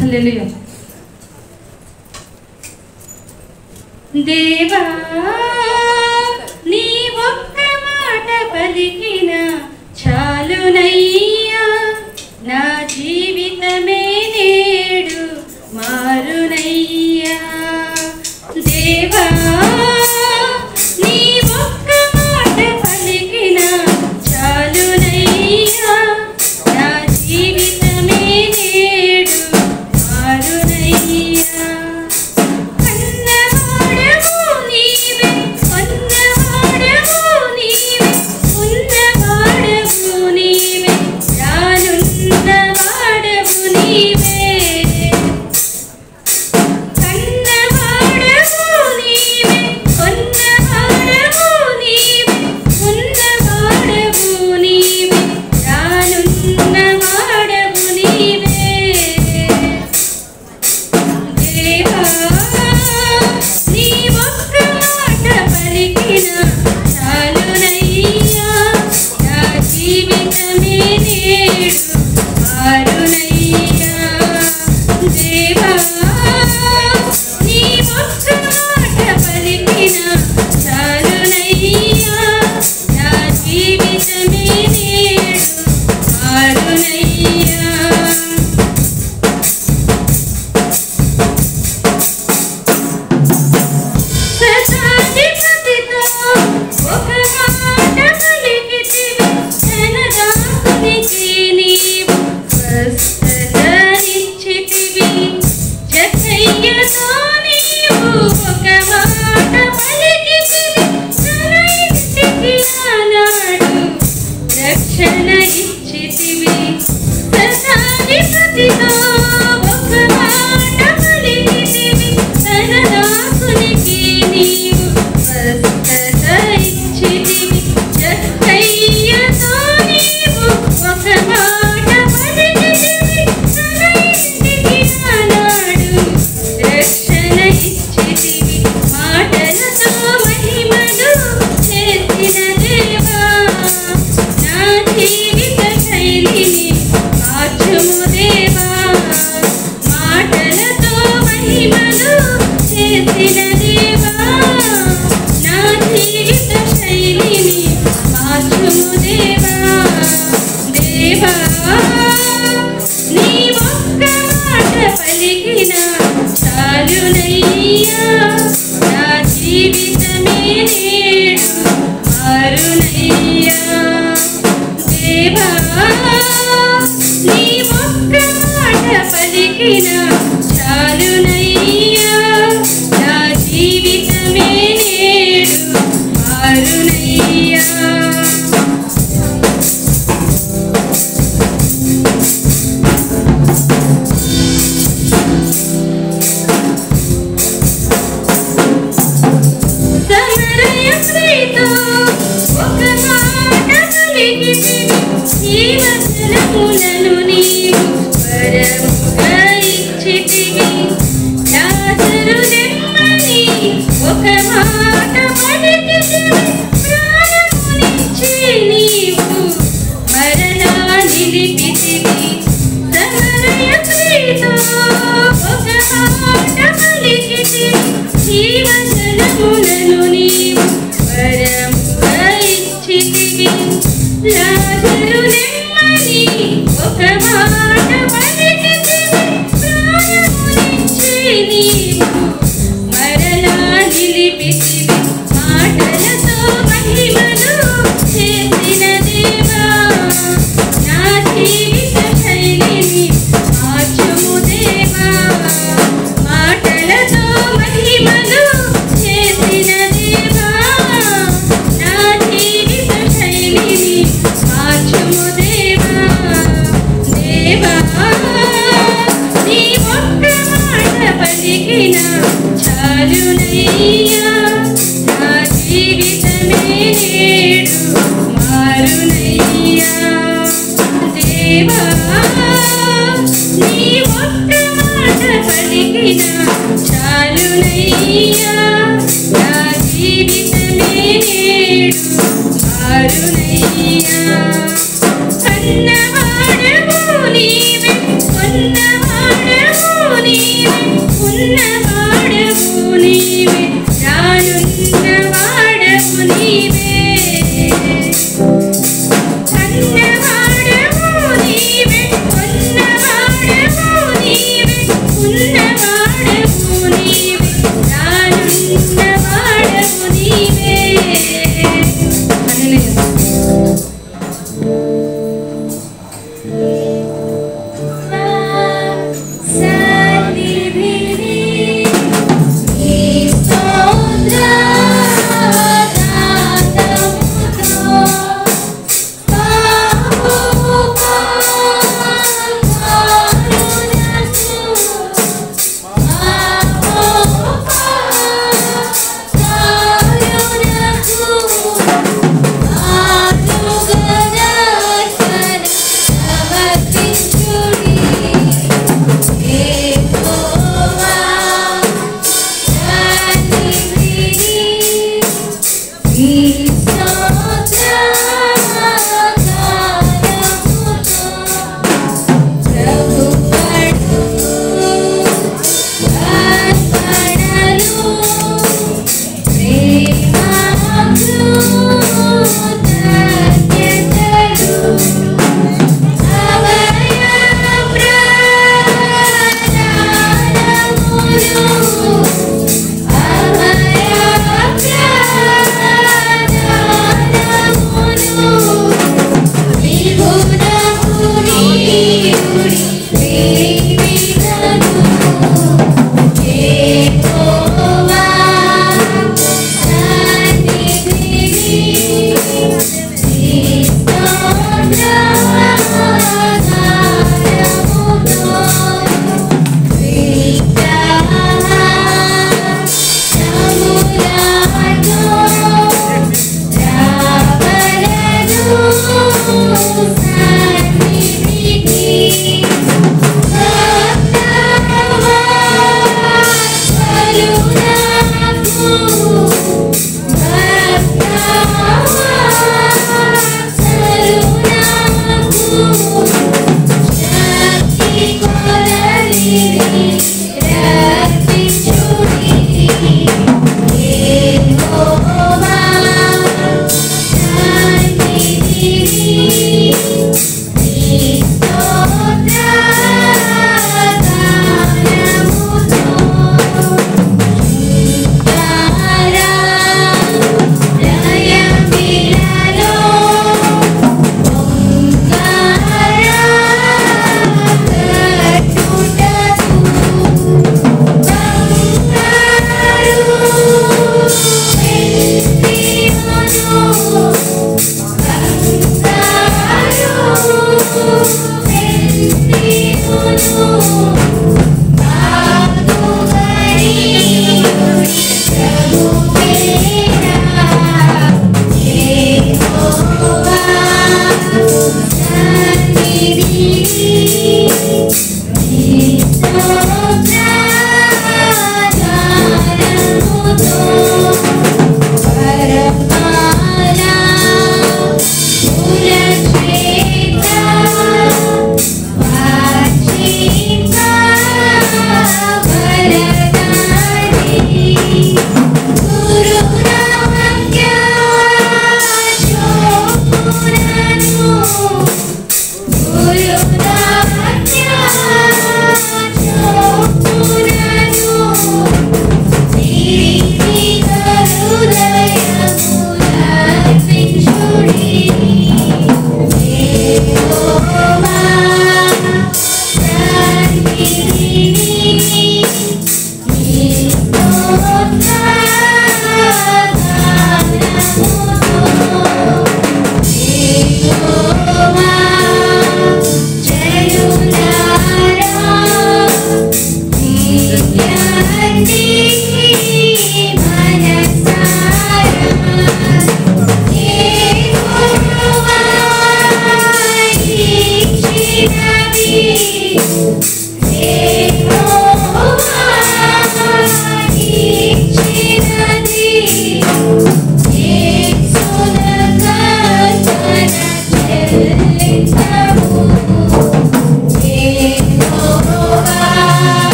హల్లెలూయా. దేవా నీ ఒక్క మాట పలికిన చాలునయ్యా, నా జీవితమే నేడు మారునయ్యా. దేవా నీ ఒక్క మాట పలికిన చాలునయ్యా, నా జీవితమే నేడు మారునయ్యా. ఉన్నవాడవు నీవే, ఉన్నవాడవు నీవే, ఉన్నవాడవు దేవా నీ ఒక్క మాట పలికిన చాలునయ్యా నా జీవితమే నేడు మారునయ్యా దేవా నీ ఒక్క మాట పలికిన చాలునయ్యా నా జీవితమే నేడు మారునయ్యా సమరయప్రీతో ఒక మాట పలికితివి జీవజలములను నీవు వరముగా ఇచ్చితివి లాజరు నెమ్మని ఒక మాట పలికితివి ప్రాణమునిచ్చి నీవు మరలా నిలిపితివి సమరయప్రీతో ఒక మాట పలికితివి జీవజలములను నీవు వరముగా ఇచ్చితివి లాజరు నెమ్మని ఒక మాట పలికితివి ప్రాణమునిచ్చి నీవు మరలా నిలిపితివి మాటలతో మహిమలు చేసిన దేవా నా జీవిత శైలిని మార్చుము దేవా మాటలతో మహిమలు చేసిన దేవా నా జీవిత శైలిని మార్చుము దేవా దేవా నీ ఒక్క మాట పలికిన చాలునయ్యా నా జీవితమే నేడు మారునయ్యా దేవా నీ ఒక్క మాట పలికిన చాలునయ్యా నా జీవితమే నేడు మారునయ్యా కన్నవాడవు నీవే కొన్నవాడవు నీవే ఉన్నవాడవు నీవే రానున్నవాడవు నీవే కన్నవాడవు నీవే కొన్నవాడవు నీవే ఉన్నవాడవు నీవే రానున్నవాడవు నీవే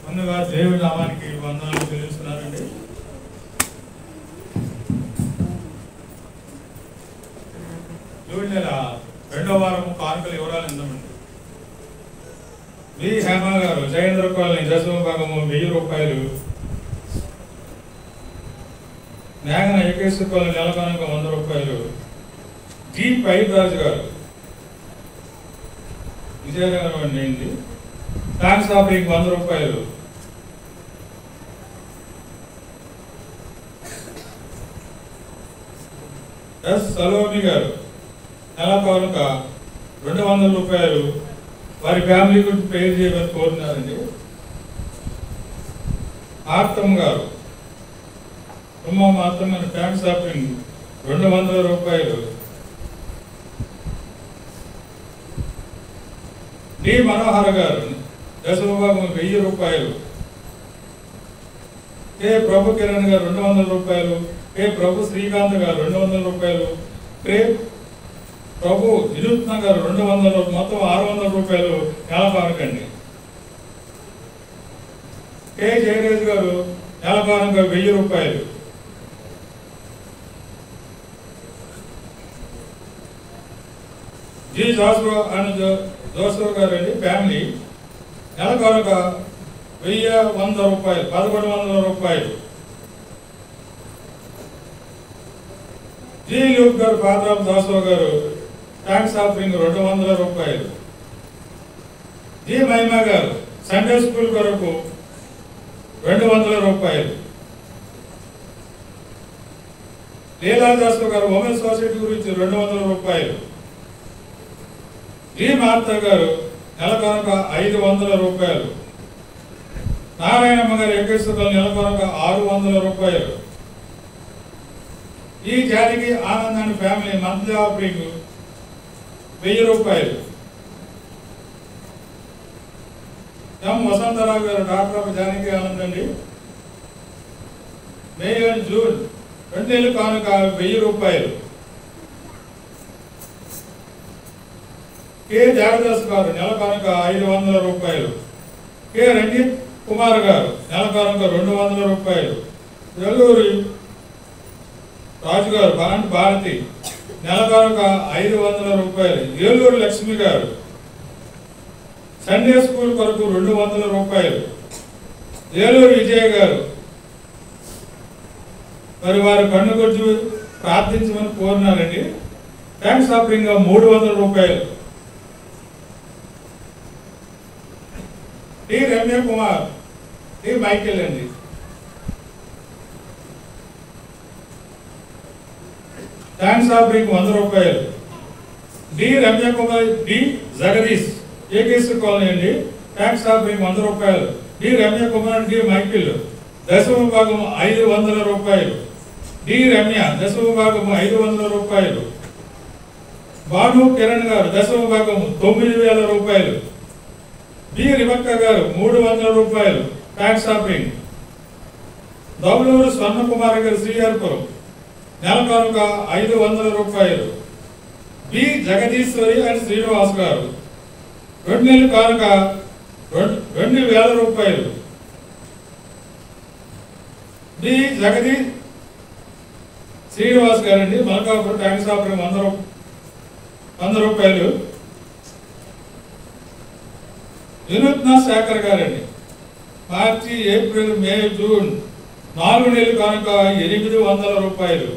ముందుగా దేవుడి నామానికి వందనాలు తెలుస్తున్నారండి. జూన్ నెల 2వ వారం కానుకల వివరాలు ఇందామండి. వి హేమ గారు జయేంద్ర కాలనీ దశమ భాగము 1000 రూపాయలు. నాగన ఏకేశ్వర కాలనీ నెల కానుక 100 రూపాయలు. జి పైరాజు గారు విజయనగరం అండి, ట్యాక్స్ ఆఫరింగ్ 100 రూపాయలు. ఎస్ సలోమి గారు నెల కానుక 200 రూపాయలు వారి ఫ్యామిలీ గురించి పే చేయమని కోరుతున్నారండి. ఆర్తమ్ గారు కుటుంబం ఆర్తమ్ ట్యాక్స్ ఆఫరింగ్ 200 రూపాయలు. డి మనోహర్ గారు దశమ భాగం 1000 రూపాయలు. కే ప్రభు కిరణ్ గారు 200 రూపాయలు. కే ప్రభు శ్రీకాంత్ గారు 200 రూపాయలు. కే ప్రభు నిరుత్న గారు 200 రూపాయలు. మొత్తం 600 రూపాయలు నెల కానుకండి. కే జయరాజ్ గారు నెల కానుక 1000 రూపాయలు. జి జాస్వా అండ్ జోసఫ్ గారు అండి ఫ్యామిలీ నెల కానుక 1100 రూపాయలు, 1100 రూపాయలు. జి లూక్ గారు పాత్రాం దాసో గారు ట్యాక్స్ ఆఫరింగ్ 200 రూపాయలు. జి మహిమా గారు సండే స్కూల్ కొరకు 200 రూపాయలు. లీలా దాసో గారు ఉమెన్ సొసైటీ గురించి 200 రూపాయలు. జి మార్తా గారు నెల కానుక 500 రూపాయలు. నారాయణమ్మ గారు ఏకేశ్వర నెల కానుక 600 రూపాయలు. ఈ జాతికి ఆనందాన్ని ఫ్యామిలీ మంత్లీ ఆఫరింగ్ 1000 రూపాయలు. ఎం వసంతరావు గారు డాక్టర్ ఆఫ్ జానకి ఆనంద్ అండి మే అండ్ జూన్ 2 నెలలు కానుక 1000 రూపాయలు. కె జాగదాస్ గారు నెల కానుక 500 రూపాయలు. కె రంజిత్ కుమార్ గారు నెల కానుక 200 రూపాయలు. ఎల్లూరి రాజు గారు భారతి నెల కానుక 500 రూపాయలు. ఏలూరు లక్ష్మి గారు సండే స్కూల్ కొరకు 200 రూపాయలు. ఏలూరు విజయ్ గారు మరి వారు కన్నుగొడ్డు ప్రార్థించమని కోరినారండి. థ్యాంక్స్ ఆఫరింగ్ 300 రూపాయలు. T Ramya Kumar, T Michael అండి. థ్యాంక్స్ ఆఫరింగ్ 100 రూపాయలు. D Ramya Kumar, D Jagadish, Ekeshwara colony అండి. థ్యాంక్స్ ఆఫరింగ్ 100 రూపాయలు. D Ramya Kumar, D Michael దశమ భాగం 500 రూపాయలు. డి రమ్య దశమ భాగం 500 రూపాయలు. భాను కిరణ్ గారు దశమ భాగం 9000 రూపాయలు. బి రిబక్క గారు 300 రూపాయలు. Thanks offering. దౌలూరు స్వర్ణకుమారి గారు శ్రీహరిపురం నెల కానుక 500 రూపాయలు. బి జగదీశ్వరి అండ్ శ్రీనివాస్ గారు 2 నెలల కానుక 2000 రూపాయలు. బి జగదీష్ శ్రీనివాస్ గారండి మలకాపురం థ్యాంక్స్ ఆఫరింగ్ 100 రూపాయలు. వినూత్న శేఖర్ గారండి మార్చి, ఏప్రిల్, మే, జూన్ 4 నెలల కానుక 800 రూపాయలు.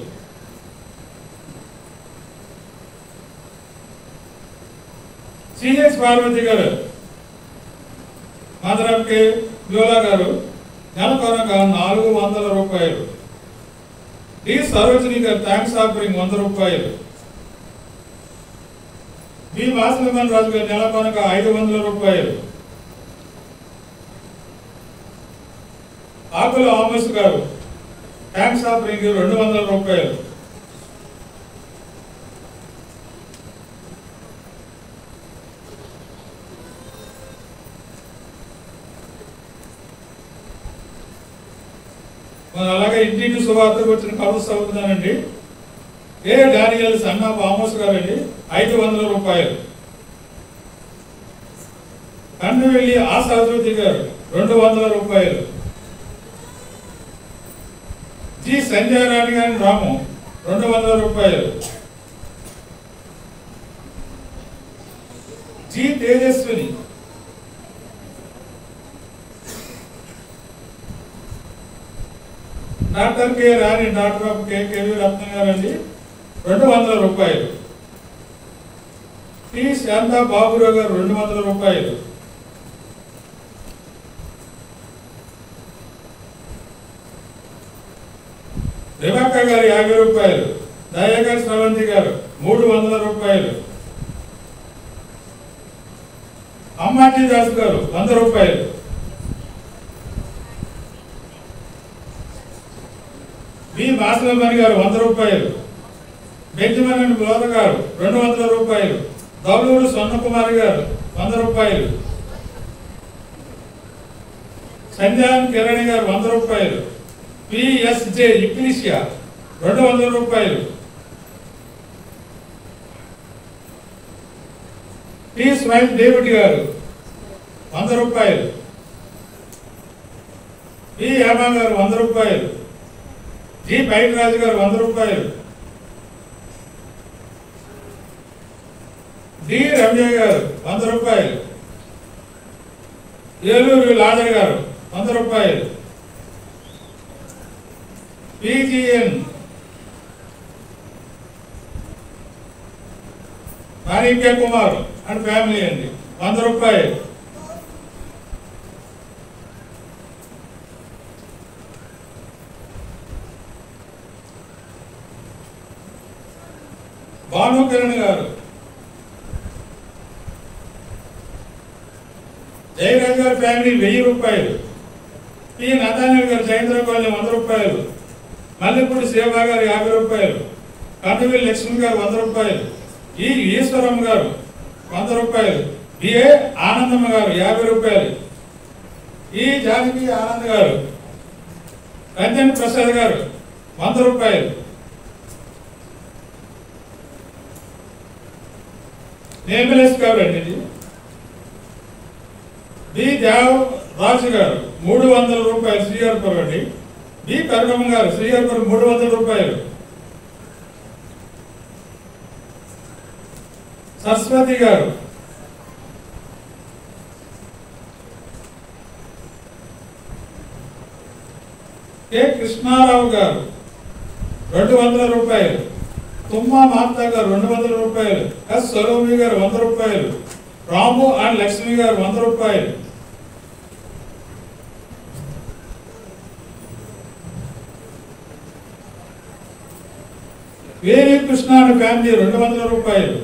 సిఎస్ పార్వతి గారు మదర్ కే యోలా గారు నెల కానుక 400 రూపాయలు. డి సరోజిని గారు థ్యాంక్స్ ఆఫరింగ్ 100 రూపాయలు. బి వాసుదేవన్ రాజు గారు నెల కానుక 500 రూపాయలు. ఆకుల ఆమోస్ గారు థ్యాంక్స్ ఆఫరింగ్ 200 రూపాయలు. అలాగే ఇంటింటి శుభార్తకు వచ్చిన కబుర్స్ చదువుతున్నానండి. ఏ డానియల్ సన్నాపు ఆమోస్ గారండి 500 రూపాయలు. కన్నువెల్లి ఆశాజ్యోతి గారు 200 రూపాయలు. జి సంజయ్ రాణి గారి రాము 200 రూపాయలు. జి తేజస్విని డాక్టర్ కె రాణి, డాక్టర్ కేవీ రత్న గారండి 200 రూపాయలు. టి శాంత బాబురావు గారు 200 రూపాయలు. రిబక్క గారు 50 రూపాయలు. దయాకర్ శ్రవంతి గారు 300 రూపాయలు. అమ్మాజీ దాస్ గారు 100 రూపాయలు. బి బాసలమణి గారు 100 రూపాయలు. బెంజమిన్ అండ్ బ్లోద గారు 200 రూపాయలు. దౌలూరు స్వర్ణకుమారి గారు 100 రూపాయలు. సంజాన్ కిరణి గారు 100 రూపాయలు. పిఎస్జే ఇక్లీషియా 200 రూపాయలు. టి స్మైల్ డేవిడ్ గారు 100 రూపాయలు. పి యామా గారు 100 రూపాయలు. జి పైటరాజు గారు 100 రూపాయలు. డి రమ్య గారు 100 రూపాయలు. ఏలూరు లాజర్ గారు 100 రూపాయలు. పిజిఎన్ మాణిక్య కుమార్ అండ్ ఫ్యామిలీ అండి 100 రూపాయలు. భాను కిరణ్ గారు, జయరాజ్ గారి ఫ్యామిలీ 1000 రూపాయలు. పి నతానిల్ గారు జయేంద్ర కాలనీ 100 రూపాయలు. మల్లెపూడి సేవా గారు 50 రూపాయలు. కందువెల్లి లక్ష్మణ్ గారు 100 రూపాయలు. ఈ ఈశ్వరమ్మ గారు 100 రూపాయలు. బిఏ ఆనందమ్మ గారు 50 రూపాయలు. ఈ జానకి ఆనంద్ గారు, రంజన్ ప్రసాద్ గారు 100 రూపాయలు. నేమిలేస్ గారు అండి ఇది. బి దేవ్ రాజు గారు 300 రూపాయలు శ్రీహరిపురం అండి. బి కరుణమ్మ గారు శ్రీహరిపురం 300 రూపాయలు. సరస్వతి గారు కె కృష్ణారావు గారు 200 రూపాయలు, తుమ్మా మాతా గారు 200 రూపాయలు, ఎస్ సలోమి గారు 100 రూపాయలు, రాము అండ్ లక్ష్మి గారు 100 రూపాయలు, వేణి కృష్ణ అండ్ ఫ్యామిలీ 200 రూపాయలు,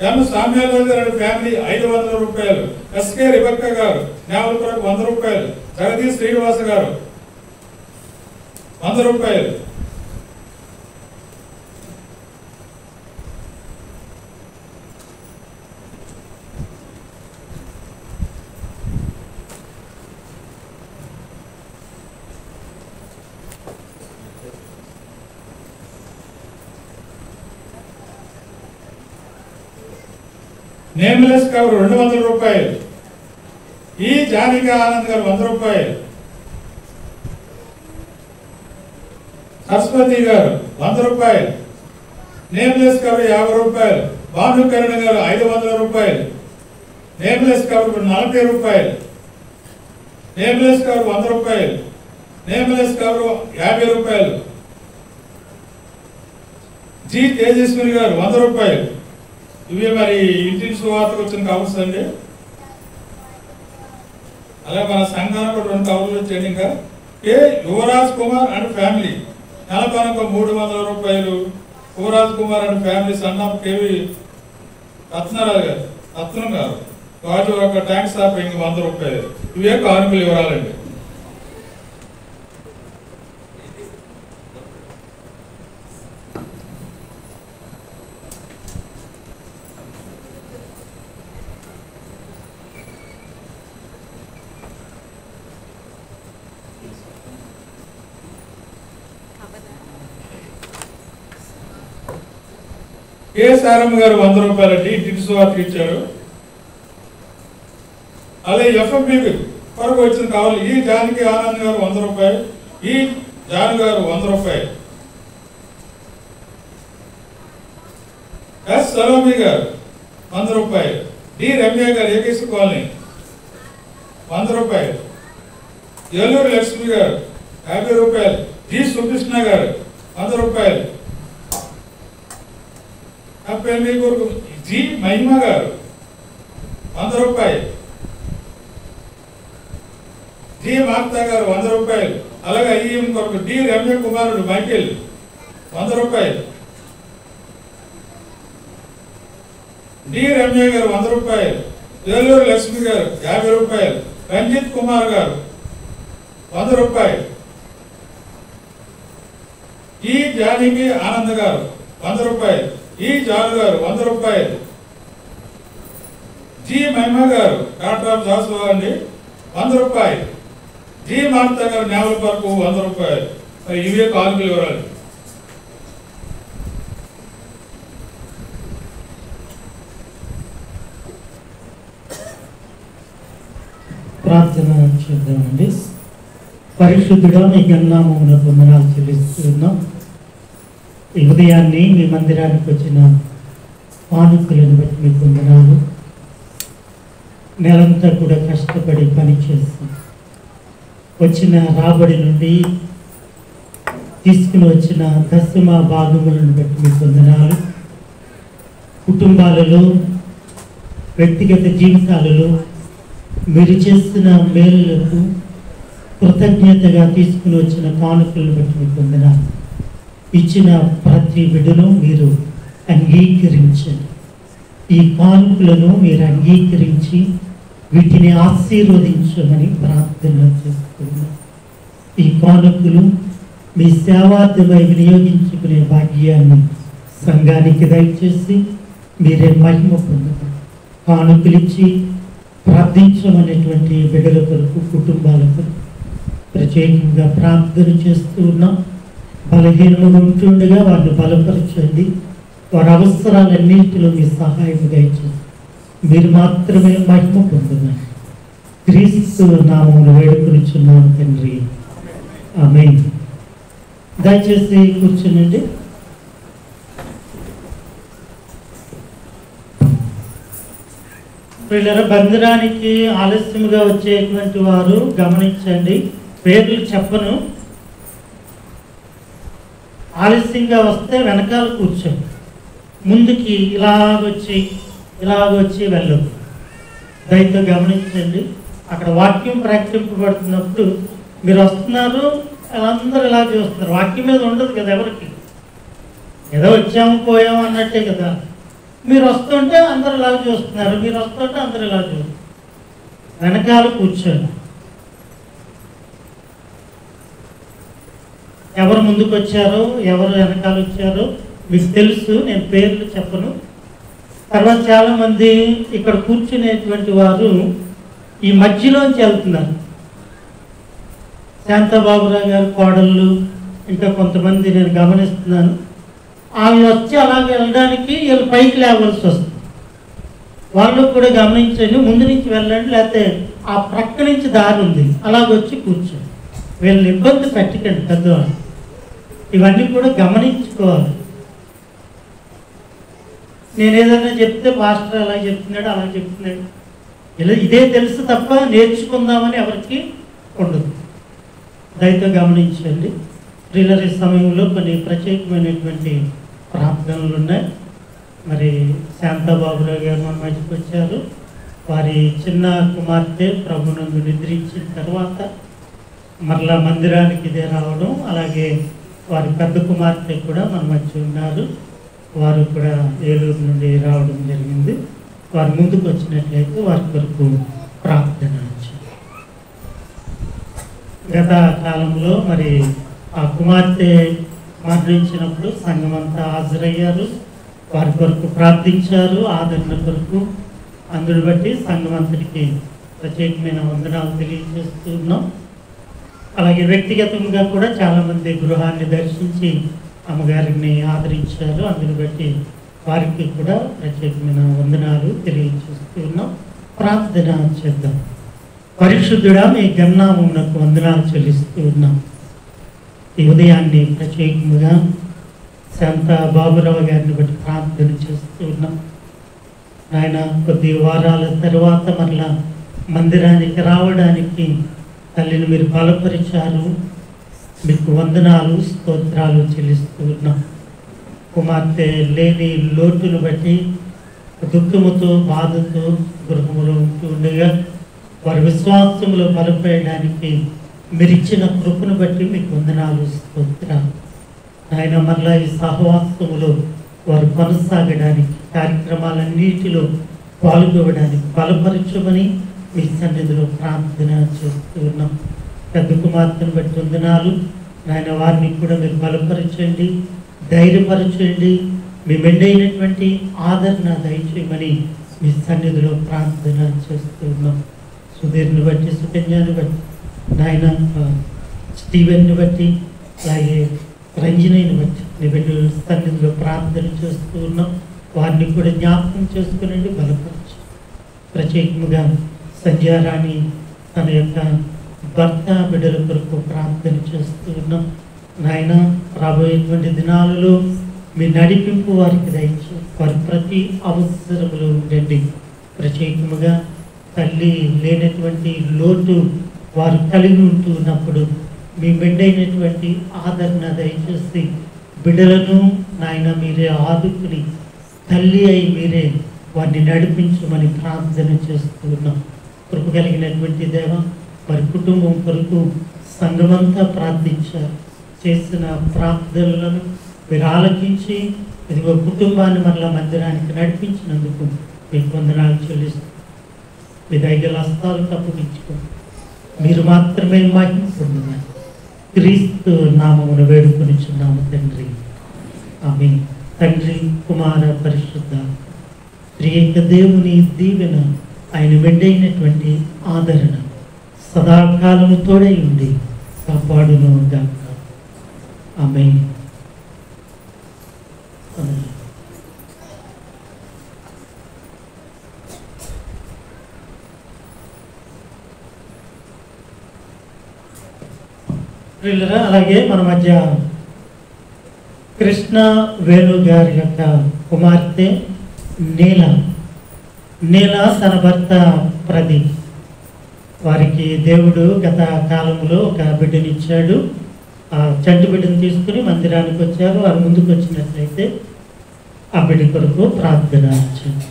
ఎం సామ్యాల్ గారు అండ్ ఫ్యామిలీ 500 రూపాయలు, ఎస్కే రిబక్క గారు నేవలపురకు 100 రూపాయలు, జగదీష్ శ్రీనివాస గారు 100 రూపాయలు, నేమ్లెస్ గారు 200 రూపాయలు, ఈ జానకి ఆనంద్ గారు 100 రూపాయలు, సరస్వతి గారు 100 రూపాయలు, నేమ్లెస్ గారు 50 రూపాయలు, భానుకరణ్ గారు 500 రూపాయలు, నేమ్లెస్ గారు 40 రూపాయలు, నేమ్లెస్ గారు 100 రూపాయలు, నేమ్లెస్ గారు 50 రూపాయలు, జి తేజస్విని గారు 100 రూపాయలు. ఇవి మరి ఇంటి సువార్తకు వచ్చిన కవర్స్ అండి. అలాగే మన సంఘానికి కూడా 2 కవర్లు వచ్చాయండి. ఇంకా K Yuvaraj Kumar and family నెలకొనక 300 రూపాయలు, Yuvaraj Kumar and family son of K V Ratnam గారు రాజు ఒక ట్యాంక్స్ ఆఫ్ 100 రూపాయలు. ఇవే కానుకలు వివరాలండి. కె సారమ్మ గారు 100 రూపాయలు టిప్స్ వాటికి ఇచ్చారు. అలాగే ఎఫ్ఎంబి కొరకు వచ్చిన కావాలి. ఈ జానకి ఆనంద్ గారు 100 రూపాయలు, ఈ జాన్ గారు 100 రూపాయలు, ఎస్ సలోమి గారు 100 రూపాయలు, డి రమ్య గారు ఏకేసి కాలనీ 100 రూపాయలు, ఏలూరు లక్ష్మి గారు 50 రూపాయలు, జి సుకృష్ణ గారు 100 రూపాయలు, పెళ్లి కొరకు జి మహిమ గారు 100 రూపాయలు, జి మాతా గారు 100 రూపాయలు, అలాగే ఈఎం కొరకు డి రమ్య కుమారుడు మైకేల్ 100 రూపాయలు, డి రమ్య గారు 100 రూపాయలు, ఏలూరు లక్ష్మి గారు 50 రూపాయలు, రంజిత్ కుమార్ గారు 100 రూపాయలు, ఈ జానకి ఆనంద్ గారు 100 రూపాయలు, ఈ జాను గారు 100 రూపాయలు, జి మహిమ గారు డాక్టర్ ఆఫ్ జాసువా అండి 100 రూపాయలు, జి మాతా గారు నేవలపురకు 100 రూపాయలు. ఇవే కానుకలు వివరాలు. ప్రార్థన చేద్దామండి. పరిశుద్ధుడా మీ గణనామమునకు వందనాలు చెల్లిస్తున్నాం. ఈ ఉదయాన్ని మీ మందిరానికి వచ్చిన పానుకులను బట్టి మీకు వందనాలు. నెలంతా కూడా కష్టపడి పనిచేస్తాం. వచ్చిన రాబడి నుండి తీసుకుని వచ్చిన దశమ భాగములను బట్టి మీకు వందనాలు. కుటుంబాలలో, వ్యక్తిగత జీవితాలలో మీరు చేస్తున్న మేలులకు కృతజ్ఞతగా తీసుకుని వచ్చిన కానుకలను బట్టి మీకు వందనాలు. ఇచ్చిన ప్రతి బిడ్డను మీరు అంగీకరించండి. ఈ కానుకలను మీరు అంగీకరించి వీటిని ఆశీర్వదించమని ప్రార్థన చేస్తున్నాం. ఈ కానుకలు మీ సేవార్థమై వినియోగించుకునే భాగ్యాన్ని సంఘానికి దయచేసి మీరే మహిమ పొందుతారు. కానుకలిచ్చి ప్రార్థించమనేటువంటి బిడ్డల కొరకు, కుటుంబాలకు ప్రత్యేకంగా ప్రార్థన చేస్తూ ఉన్నాం. బలహీనముగా ఉంటుండగా వారిని బలపరచండి. వారి అవసరాలన్నింటిలో మీ సహాయం దయచేసి మీరు మాత్రమే మహిమ పొందున్నారు. క్రీస్తు నామమున వేడుకొనిచున్నాను తండ్రి, ఆమేన్. దయచేసి కూర్చునండి. వీళ్ళ మందిరానికి ఆలస్యంగా వచ్చేటువంటి వారు గమనించండి. పేర్లు చెప్పను, ఆలస్యంగా వస్తే వెనకాల కూర్చో, ముందుకి ఇలాగొచ్చి వెళ్ళదు. దయతో గమనించండి. అక్కడ వాక్యం ప్రకటింపబడుతున్నప్పుడు మీరు వస్తున్నారు, అందరూ ఇలా చూస్తున్నారు. వాక్యం మీద ఉండదు కదా ఎవరికి, ఏదో వచ్చాము పోయాము అన్నట్టే కదా. మీరు వస్తుంటే అందరు ఇలా చూస్తున్నారు, మీరు వస్తుంటే అందరు ఇలా చూస్తున్నారు. వెనకాల కూర్చోండి. ఎవరు ముందుకు వచ్చారో ఎవరు వెనకాల వచ్చారో మీకు తెలుసు, నేను పేర్లు చెప్పను. తర్వాత చాలామంది ఇక్కడ కూర్చునేటువంటి వారు ఈ మధ్యలోంచి వెళ్తున్నారు. శాంతాబాబురావు గారు కోడళ్ళు, ఇంకా కొంతమంది నేను గమనిస్తున్నాను. వాళ్ళు వచ్చి అలాగే వెళ్ళడానికి వీళ్ళు పైకి లేవలసి వస్తుంది. వాళ్ళు కూడా గమనించండి, ముందు నుంచి వెళ్ళండి, లేకపోతే ఆ ప్రక్క నుంచి దారి ఉంది అలాగొచ్చి కూర్చోండి. వీళ్ళని ఇబ్బంది పెట్టకండి పెద్దవాళ్ళు. ఇవన్నీ కూడా గమనించుకోవాలి. నేను ఏదైనా చెప్తే మాస్టర్ అలా చెప్తున్నాడు అలా చెప్తున్నాడు ఇలా ఇదే తెలుసు తప్ప నేర్చుకుందామని ఎవరికి ఉండదు. దయతో గమనించండి. ప్రియులరి సమయంలో కొన్ని ప్రత్యేకమైనటువంటి ప్రార్థనలు ఉన్నాయి. మరి శాంతాబాబురావు గారు మన మధ్యకి వచ్చారు. వారి చిన్న కుమార్తె ప్రభునందు నిద్రించిన తర్వాత మరలా మందిరానికి ఇదే రావడం, అలాగే వారి పెద్ద కుమార్తె కూడా మన మధ్య ఉన్నారు. వారు కూడా ఏలూరు నుండి రావడం జరిగింది. వారు ముందుకు వచ్చినట్లయితే వారి కొరకు ప్రార్థన. గత కాలంలో మరి ఆ కుమార్తె మరణించినప్పుడు సంఘం అంతా హాజరయ్యారు, వారి కొరకు ప్రార్థించారు, ఆదరణ కొరకు. అందుని బట్టి సంఘం అంతటికి ప్రత్యేకమైన వందనాలు తెలియజేస్తున్నాం. అలాగే వ్యక్తిగతంగా కూడా చాలామంది గృహాన్ని దర్శించి అమ్మగారిని ఆదరించారు. అందుని బట్టి వారికి కూడా ప్రత్యేకమైన వందనాలు తెలియజేస్తున్నాం. ప్రార్థన చేద్దాం. పరిశుద్ధుడా, మీ గణనామమునకు వందనాలు చెల్లిస్తూ ఉన్నాం. ఈ ఉదయాన్ని ప్రత్యేకముగా శాంత బాబురావు గారిని బట్టి ప్రార్థన చేస్తూ ఉన్నాం. ఆయన కొద్ది వారాల తర్వాత మరలా మందిరానికి రావడానికి తల్లిని మీరు బలపరిచారు. మీకు వందనాలు స్తోత్రాలు చెల్లిస్తూ ఉన్నాం. కుమార్తె లేని లోటును బట్టి దుఃఖముతో బాధతో గృహములో ఉంటూ ఉండగా వారి విశ్వాసములో బలపడడానికి మీరు ఇచ్చిన కృపను బట్టి మీకు వందనాలు స్తోత్రాలు. ఆయన మరలా ఈ సహవాసములో వారు కొనసాగడానికి, కార్యక్రమాలన్నిటిలో పాల్గొనడానికి బలపరచమని మీ సన్నిధిలో ప్రార్థన చేస్తూ ఉన్నాం. పెద్ద కుమార్తెను బట్టి వందనాలు. ఆయన వారిని కూడా మీరు బలపరచండి, ధైర్యపరచండి, మీ మెండైనటువంటి ఆదరణ దయచేయమని మీ సన్నిధిలో ప్రార్థన చేస్తూ ఉన్నాం. సుధీర్ని బట్టి, సుకన్యాన్ని బట్టి, నాయన స్టీవెన్ని బట్టి, అలాగే రంజనీని బట్టి నీ బిడ్డల సన్నిధిలో ప్రార్థన చేస్తూ ఉన్నాం. వారిని కూడా జ్ఞాపకం చేసుకునండి, బలపరచు. ప్రత్యేకంగా సంధ్యారాణి తన యొక్క భర్త బిడ్డల కొరకు ప్రార్థన చేస్తూ ఉన్నాం. నాయన రాబోయేటువంటి దినాలలో మీ నడిపింపు వారికి దయచు, వారి ప్రతి అవసరములో ఉండండి. ప్రత్యేకముగా తల్లి లేనటువంటి లోటు వారు కలిగి ఉంటున్నప్పుడు మీ బిడ్డైనటువంటి ఆదరణ దయచేసి బిడ్డలను నాయన మీరే ఆదుకుని తల్లి అయి మీరే వారిని నడిపించమని ప్రార్థన చేస్తూ ఉన్నాం. కృప కలిగినటువంటి దేవ, మరి కుటుంబం కొరకు సంఘమంతా ప్రార్థించారు. చేసిన ప్రార్థనలను మీరు ఆలకించి ఇదిగో కుటుంబాన్ని మరలా మందిరానికి నడిపించినందుకు మీకు వందనాలు చెల్లిస్తూ మీ దగ్గర హస్తాలు తప్పుకించుకోండి. మీరు మాత్రమే మహిమ పొందున్నారు. క్రీస్తు నామమును వేడుకొనిచున్నాము తండ్రి, ఆమేన్. తండ్రి, కుమార, పరిశుద్ధ త్రియేక దేవుని దీవెన, ఆయన మెండైనటువంటి ఆదరణ సదాకాలము తోడై ఉండి కాపాడును గాక. ఆమేన్. అలాగే మన మధ్య కృష్ణ వేణు గారి యొక్క కుమార్తె నీల తన భర్త ప్రదీప్, వారికి దేవుడు గత కాలంలో ఒక బిడ్డనిచ్చాడు. ఆ చంటి బిడ్డను తీసుకుని మందిరానికి వచ్చారు. వారు ముందుకు వచ్చినట్లయితే ఆ బిడ్డ కొరకు ప్రార్థన చేయండి.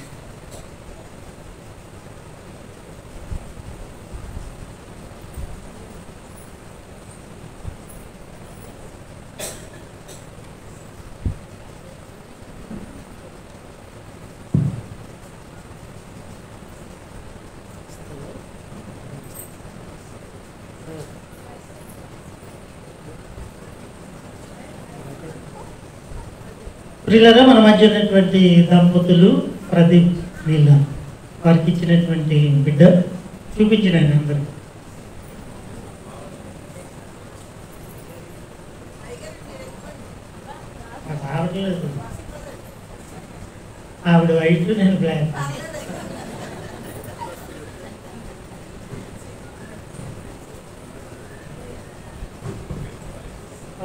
ప్రియులారా, మన మధ్య ఉన్నటువంటి దంపతులు ప్రదీప్ నీల వారికి ఇచ్చినటువంటి బిడ్డ చూపించినండి అందరూ. రావట్లేదు, ఆవిడ వైట్ నేను బ్లాక్.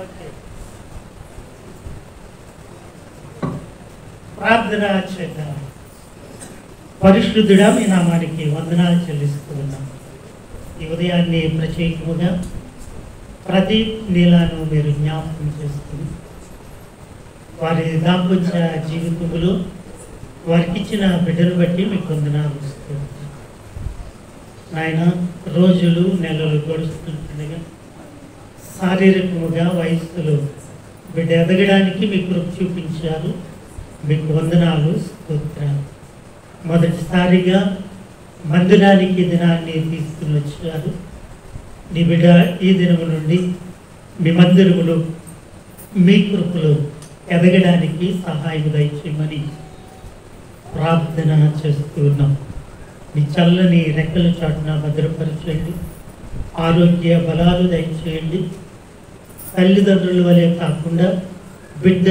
ఓకే, ప్రార్థన చేద్దాం. పరిశుద్ధుడా, మీ నామానికి వందనాలు చెల్లిస్తూ ఉన్నాం. ఈ ఉదయాన్ని ప్రత్యేకముగా ప్రదీప్ నీలాను మీరు జ్ఞాపకం చేసుకుని వారి దాంపత్య జీవితములు వారికి ఇచ్చిన బిడ్డను బట్టి మీకు వందనాలు ఇస్తూ ఉన్నాం. నాయన, రోజులు నెలలు గడుస్తుండగా శారీరకముగా వయస్సులో బిడ్డ ఎదగడానికి మీ కృప చూపించారు. మీకు వందనాలు, స్తోత్రాలు. మొదటిసారిగా మందిరానికి దినాన్ని తీసుకుని వచ్చారు. నీ బిడ్డ ఈ దినము నుండి మీ మందిరములు మీ కృపలో ఎదగడానికి సహాయం దయచేయమని ప్రార్థన చేస్తూ ఉన్నాం. మీ చల్లని రెక్కల చాటున భద్రపరచండి, ఆరోగ్య బలాలు దయచేయండి. తల్లిదండ్రుల వలె కాకుండా బిడ్డ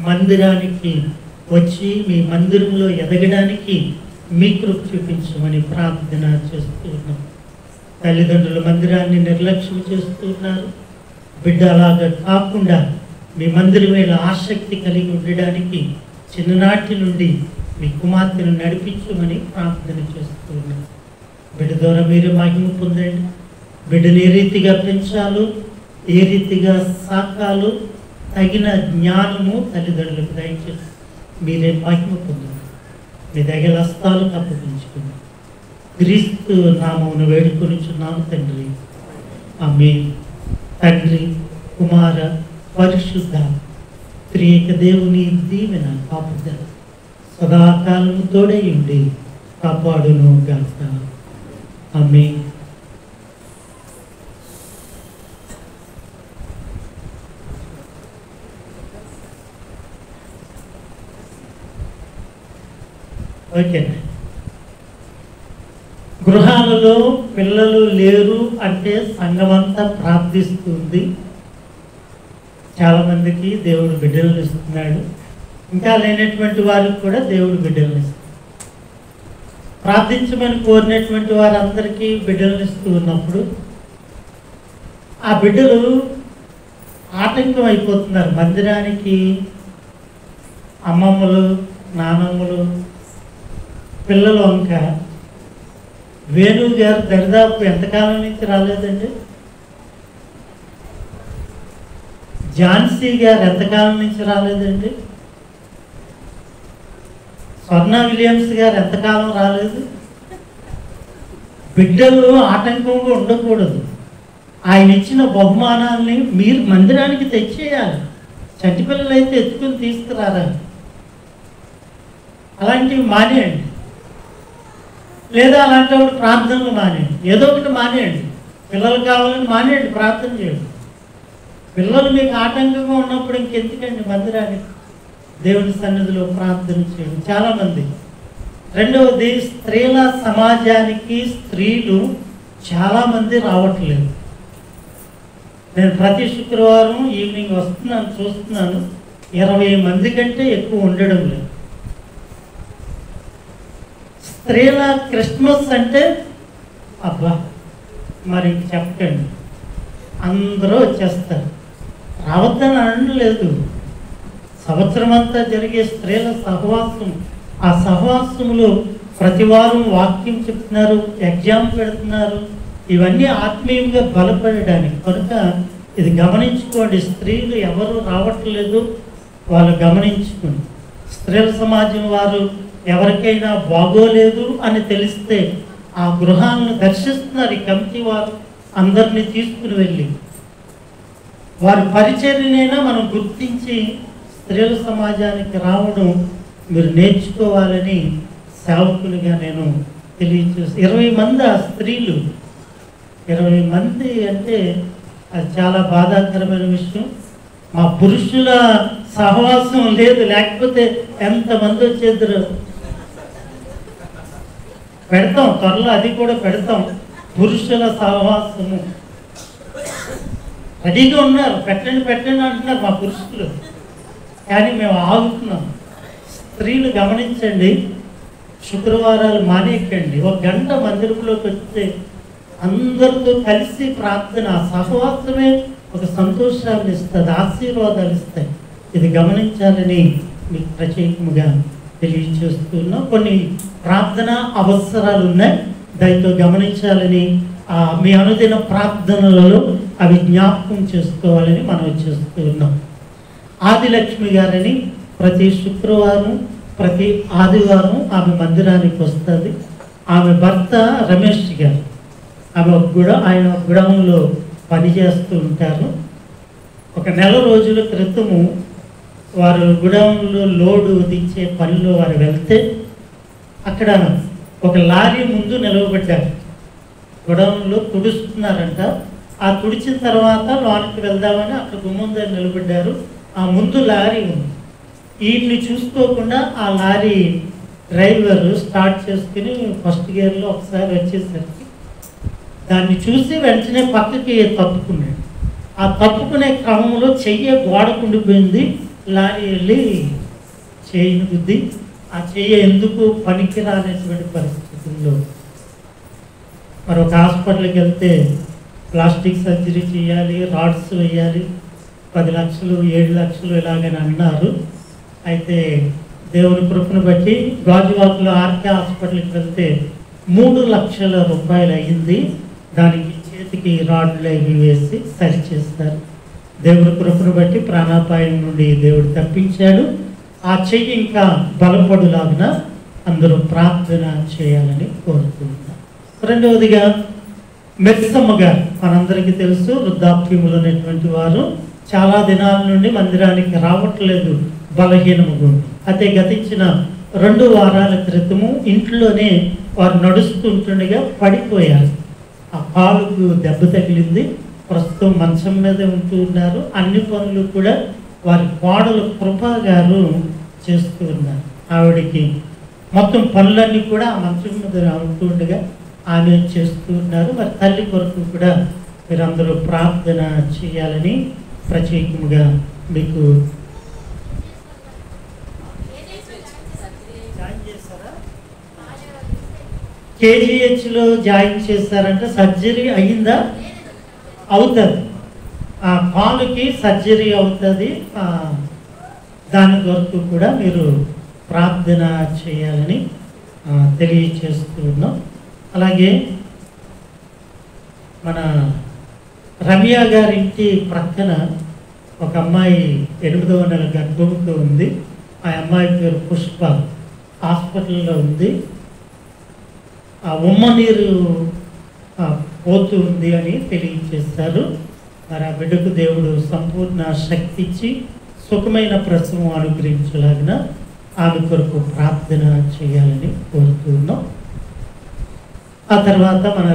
మందిరానికి వచ్చి మీ మందిరంలో ఎదగడానికి మీ కృప చూపించమని ప్రార్థన చేస్తూ ఉన్నాం. తల్లిదండ్రుల మందిరాన్ని నిర్లక్ష్యం చేస్తూ ఉన్నారు. బిడ్డ అలాగా కాకుండా మీ మందిరం మీద ఆసక్తి కలిగి ఉండడానికి చిన్ననాటి నుండి మీ కుమార్తెను నడిపించమని ప్రార్థన చేస్తూ ఉన్నాం. బిడ్డ ద్వారా మీరు మహిమ పొందండి. బిడ్డను ఏ రీతిగా పెంచాలో, ఏ రీతిగా సాకాలో తగిన జ్ఞానము తల్లిదండ్రులకు దయచేసి మీరే మహిమ పొందండి. మీ దగ్గర హస్తాలు అప్పగించుకుని క్రీస్తు నామమును వేడుకొనిచున్నాము తండ్రి, ఆమేన్. తండ్రి, కుమార, పరిశుద్ధ త్రియేక దేవుని దీవెన కాపుదల సదాకాలము తోడై ఉండి కాపాడును గాక. ఆమేన్. ఓకేనా? గృహాలలో పిల్లలు లేరు అంటే సంఘమంతా ప్రార్థిస్తుంది. చాలామందికి దేవుడు బిడ్డలను ఇస్తున్నాడు. ఇంకా లేనటువంటి వారికి కూడా దేవుడు బిడ్డలను ఇస్తున్నాడు. ప్రార్థించమని కోరినటువంటి వారందరికీ బిడ్డలను ఇస్తూ ఉన్నప్పుడు ఆ బిడ్డలు ఆటంకం అయిపోతున్నారు. మందిరానికి అమ్మమ్మలు, నానమ్మలు, పిల్లలు వంక వేణు గారు దరిదాపు ఎంతకాలం నుంచి రాలేదండి? ఝాన్సీ గారు ఎంతకాలం నుంచి రాలేదండి? స్వర్ణ విలియమ్స్ గారు ఎంతకాలం రాలేదు? బిడ్డలు ఆటంకంగా ఉండకూడదు. ఆయన ఇచ్చిన బహుమానాల్ని మీరు మందిరానికి తెచ్చేయాలి. చంటి పిల్లలు అయితే ఎత్తుకుని తీసుకురారా. అలాంటివి మానేయండి. లేదా అలాంటప్పుడు ప్రార్థనలు మానేయండి. ఏదో ఒకటి మానేయండి. పిల్లలు కావాలని మానేయండి, ప్రార్థన చేయండి. పిల్లలు మీకు ఆటంకంగా ఉన్నప్పుడు ఇంకెందుకండి మందిరానికి? దేవుని సన్నిధిలో ప్రార్థన చేయండి. చాలామంది. రెండవది, స్త్రీల సమాజానికి స్త్రీలు చాలామంది రావట్లేదు. నేను ప్రతి శుక్రవారం ఈవినింగ్ వస్తున్నాను, చూస్తున్నాను, 20 మంది కంటే ఎక్కువ ఉండడం లేదు. స్త్రీల క్రిస్మస్ అంటే అబ్బా మరి చెప్పకండి, అందరూ వచ్చేస్తారు. రావద్దని అనలేదు. సంవత్సరం అంతా జరిగే స్త్రీల సహవాసం, ఆ సహవాసంలో ప్రతి వారం వాక్యం చెప్తున్నారు, ఎగ్జామ్ పెడుతున్నారు. ఇవన్నీ ఆత్మీయంగా బలపడడానికి. కనుక ఇది గమనించుకోండి. స్త్రీలు ఎవరు రావట్లేదు, వాళ్ళు గమనించుకోండి. స్త్రీల సమాజం వారు ఎవరికైనా బాగోలేదు అని తెలిస్తే ఆ గృహాలను దర్శిస్తున్నారు. ఈ కమిటీ వారు అందరినీ తీసుకుని వెళ్ళి వారి పరిచర్యనైనా మనం గుర్తించి స్త్రీల సమాజానికి రావడం మీరు నేర్చుకోవాలని సేవకులుగా నేను తెలియచేసి 20 మంది ఆ స్త్రీలు 20 మంది అంటే అది చాలా బాధాకరమైన విషయం. మా పురుషుల సహవాసం లేదు, లేకపోతే ఎంతమంది వచ్చేద్దరు. పెడతాం త్వరలో, అది కూడా పెడతాం. పురుషుల సహవాసము రెడీగా ఉన్నారు, పెట్టండి అంటున్నారు మా పురుషులు, కానీ మేము ఆగుతున్నాం. స్త్రీలు గమనించండి, శుక్రవారాలు మానేయకండి. 1 గంట మందిరంలోకి వస్తే అందరితో కలిసి ప్రార్థన, సహవాసమే ఒక సంతోషాన్ని ఇస్తుంది, ఆశీర్వాదాలు ఇస్తాయి. ఇది గమనించాలని మీకు ప్రత్యేకముగా తెలియచేస్తున్నాం. కొన్ని ప్రార్థన అవసరాలు ఉన్నాయి, దాంతో గమనించాలని మీ అనుదిన ప్రార్థనలలో అవి జ్ఞాపకం చేసుకోవాలని మనం చేస్తూ ఉన్నాం. ఆదిలక్ష్మి గారని ప్రతి శుక్రవారం ప్రతి ఆదివారం ఆమె మందిరానికి వస్తుంది. ఆమె భర్త రమేష్ గారు, ఆమె ఆయన గుడంలో పనిచేస్తూ ఉంటారు. ఒక నెల రోజుల క్రితము వారు గుడంలో లోడు దించే పనిలో వారు వెళ్తే అక్కడ ఒక లారీ ముందు నిలవబడ్డారు. గుడంలో తుడుస్తున్నారంట. ఆ తుడిచిన తర్వాత లోనికి వెళ్దామని అక్కడ గుమ్మం దగ్గర నిలబడ్డారు. ఆ ముందు లారీ ఉంది. వీటిని చూసుకోకుండా ఆ లారీ డ్రైవర్ స్టార్ట్ చేసుకుని ఫస్ట్ గేర్లో ఒకసారి వచ్చేసరికి దాన్ని చూసి వెంటనే పక్కకి తప్పుకున్నాడు. ఆ తప్పుకునే క్రమంలో చెయ్యి గోడకుండిపోయింది. లారీ వెళ్ళి చెయ్యిని గుద్ది ఆ చెయ్యి ఎందుకు పనికిరానటువంటి పరిస్థితుల్లో మరొక హాస్పిటల్కి వెళ్తే ప్లాస్టిక్ సర్జరీ చేయాలి, రాడ్స్ వేయాలి, 10 లక్షలు 7 లక్షలు ఇలాగని అన్నారు. అయితే దేవుని కృపను బట్టి గాజువాకలో ఆర్కే హాస్పిటల్కి వెళ్తే 3 లక్షల రూపాయలు అయ్యింది. దానికి చేతికి రాడ్లు అవి వేసి సరి చేస్తారు. దేవుని కృపను బట్టి ప్రాణాపాయం నుండి దేవుడు తప్పించాడు. ఆ చెయ్యి ఇంకా బలపడులాగున అందరూ ప్రార్థన చేయాలని కోరుతున్నాం. రెండవదిగా మెర్సమ్మ గారు మనందరికీ తెలుసు, వృద్ధాప్యములు అనేటువంటి వారు చాలా దినాల నుండి మందిరానికి రావట్లేదు, బలహీనము. అయితే గతించిన 2 వారాల క్రితము ఇంట్లోనే వారు నడుస్తుంటుండగా పడిపోయారు. ఆ కాలుకు దెబ్బ తగిలింది. ప్రస్తుతం మంచం మీదే ఉంటూ ఉన్నారు. అన్ని పనులు కూడా వారి కోడలు కృపా గారు చేస్తూ ఉన్నారు. ఆవిడికి మొత్తం పనులన్నీ కూడా ఆ మంచం మీద ఉంటుండగా ఆమె చేస్తూ ఉన్నారు. మరి తల్లి కొరకు కూడా మీరందరూ ప్రార్థన చేయాలని ప్రత్యేకముగా మీకు కేజీహెచ్లో జాయిన్ చేశారంటే సర్జరీ అయ్యిందా? అవుతుంది. ఆ కాలుకి సర్జరీ అవుతుంది. దాని కొరకు కూడా మీరు ప్రార్థన చేయాలని తెలియచేస్తూ ఉన్నాం. అలాగే మన రమ్య గారింటి ప్రక్కన ఒక అమ్మాయి 8వ నెల గర్భంతో ఉంది. ఆ అమ్మాయి పేరు పుష్ప. హాస్పిటల్లో ఉంది. ఆ ఉమ్మ నీరు పోతూ ఉంది అని తెలియచేస్తారు. మరి ఆ బిడ్డకు దేవుడు సంపూర్ణ శక్తి ఇచ్చి సుఖమైన ప్రసవం అనుగ్రహించలాగిన ఆమె కొరకు ప్రార్థన చేయాలని కోరుతున్నాం. ఆ తర్వాత మన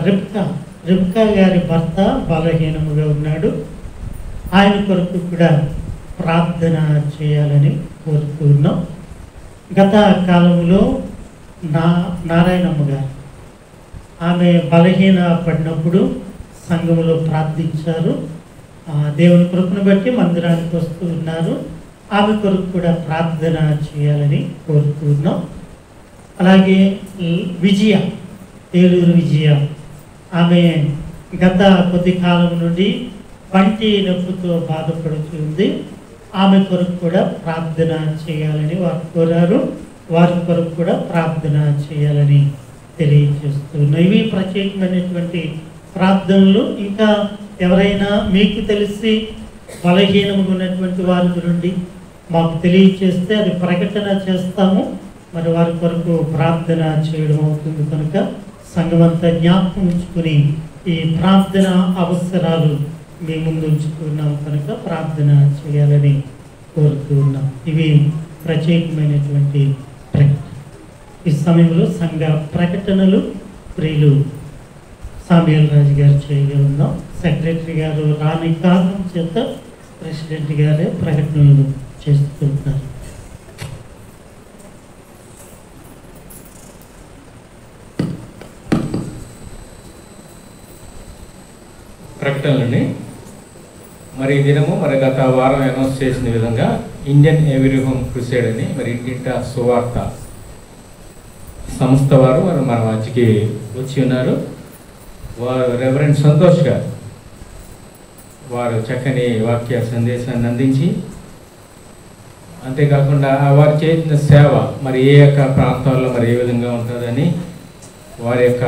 రిబ్కా గారి భర్త బలహీనముగా ఉన్నాడు. ఆయన కొరకు కూడా ప్రార్థన చేయాలని కోరుతున్నాం. గత కాలంలో నారాయణమ్మ గారు ఆమె బలహీన పడినప్పుడు సంఘంలో ప్రార్థించారు. దేవుని కృపను బట్టి మందిరానికి వస్తూ ఉన్నారు. ఆమె కొరకు కూడా ప్రార్థన చేయాలని కోరుతున్నాం. అలాగే విజయ, ఏలూరు విజయ, ఆమె గత కొద్ది కాలం నుండి పంటి నొప్పితో బాధపడుతుంది. ఆమె కొరకు కూడా ప్రార్థన చేయాలని వారు కోరారు. వారి కొరకు కూడా ప్రార్థన చేయాలని తెలియజేస్తున్నాయి. ఇవి ప్రత్యేకమైనటువంటి ప్రార్థనలు. ఇంకా ఎవరైనా మీకు తెలిసి బలహీనంగా ఉన్నటువంటి వారి నుండి మాకు తెలియచేస్తే అది ప్రకటన చేస్తాము. మరి వారి కొరకు ప్రార్థన చేయడం అవుతుంది కనుక సంఘమంతా జ్ఞాపకం ఉంచుకుని ఈ ప్రార్థన అవసరాలు మీ ముందు ఉంచుకున్నాం కనుక ప్రార్థన చేయాలని కోరుతూ ఉన్నాం. ఇవి ప్రత్యేకమైనటువంటి ప్రకటన. ఈ సమయంలో సంఘ ప్రకటనలు ప్రియులు సామ్యూయల్ రాజు గారు చేయగలుగుతాం. సెక్రటరీ గారు రాని కారణం చేత ప్రెసిడెంట్ గారే ప్రకటనలు చేస్తుంటారు. ప్రకటనలని మరి ఈ దినము మరి గత వారం అనౌన్స్ చేసిన విధంగా ఇండియన్ ఎవ్రీ హోమ్ క్రూసేడ్ అని మరి ఇంటింటా సువార్త సంస్థ వారు మరి మన మధ్యకి వచ్చి ఉన్నారు. వారు రెవరెండ్ సంతోష్ గారు వారు చక్కని వాక్య సందేశాన్ని అందించి, అంతేకాకుండా వారు చేసిన సేవ మరి ఏ యొక్క ప్రాంతాల్లో మరి ఏ విధంగా ఉంటుందని, వారి యొక్క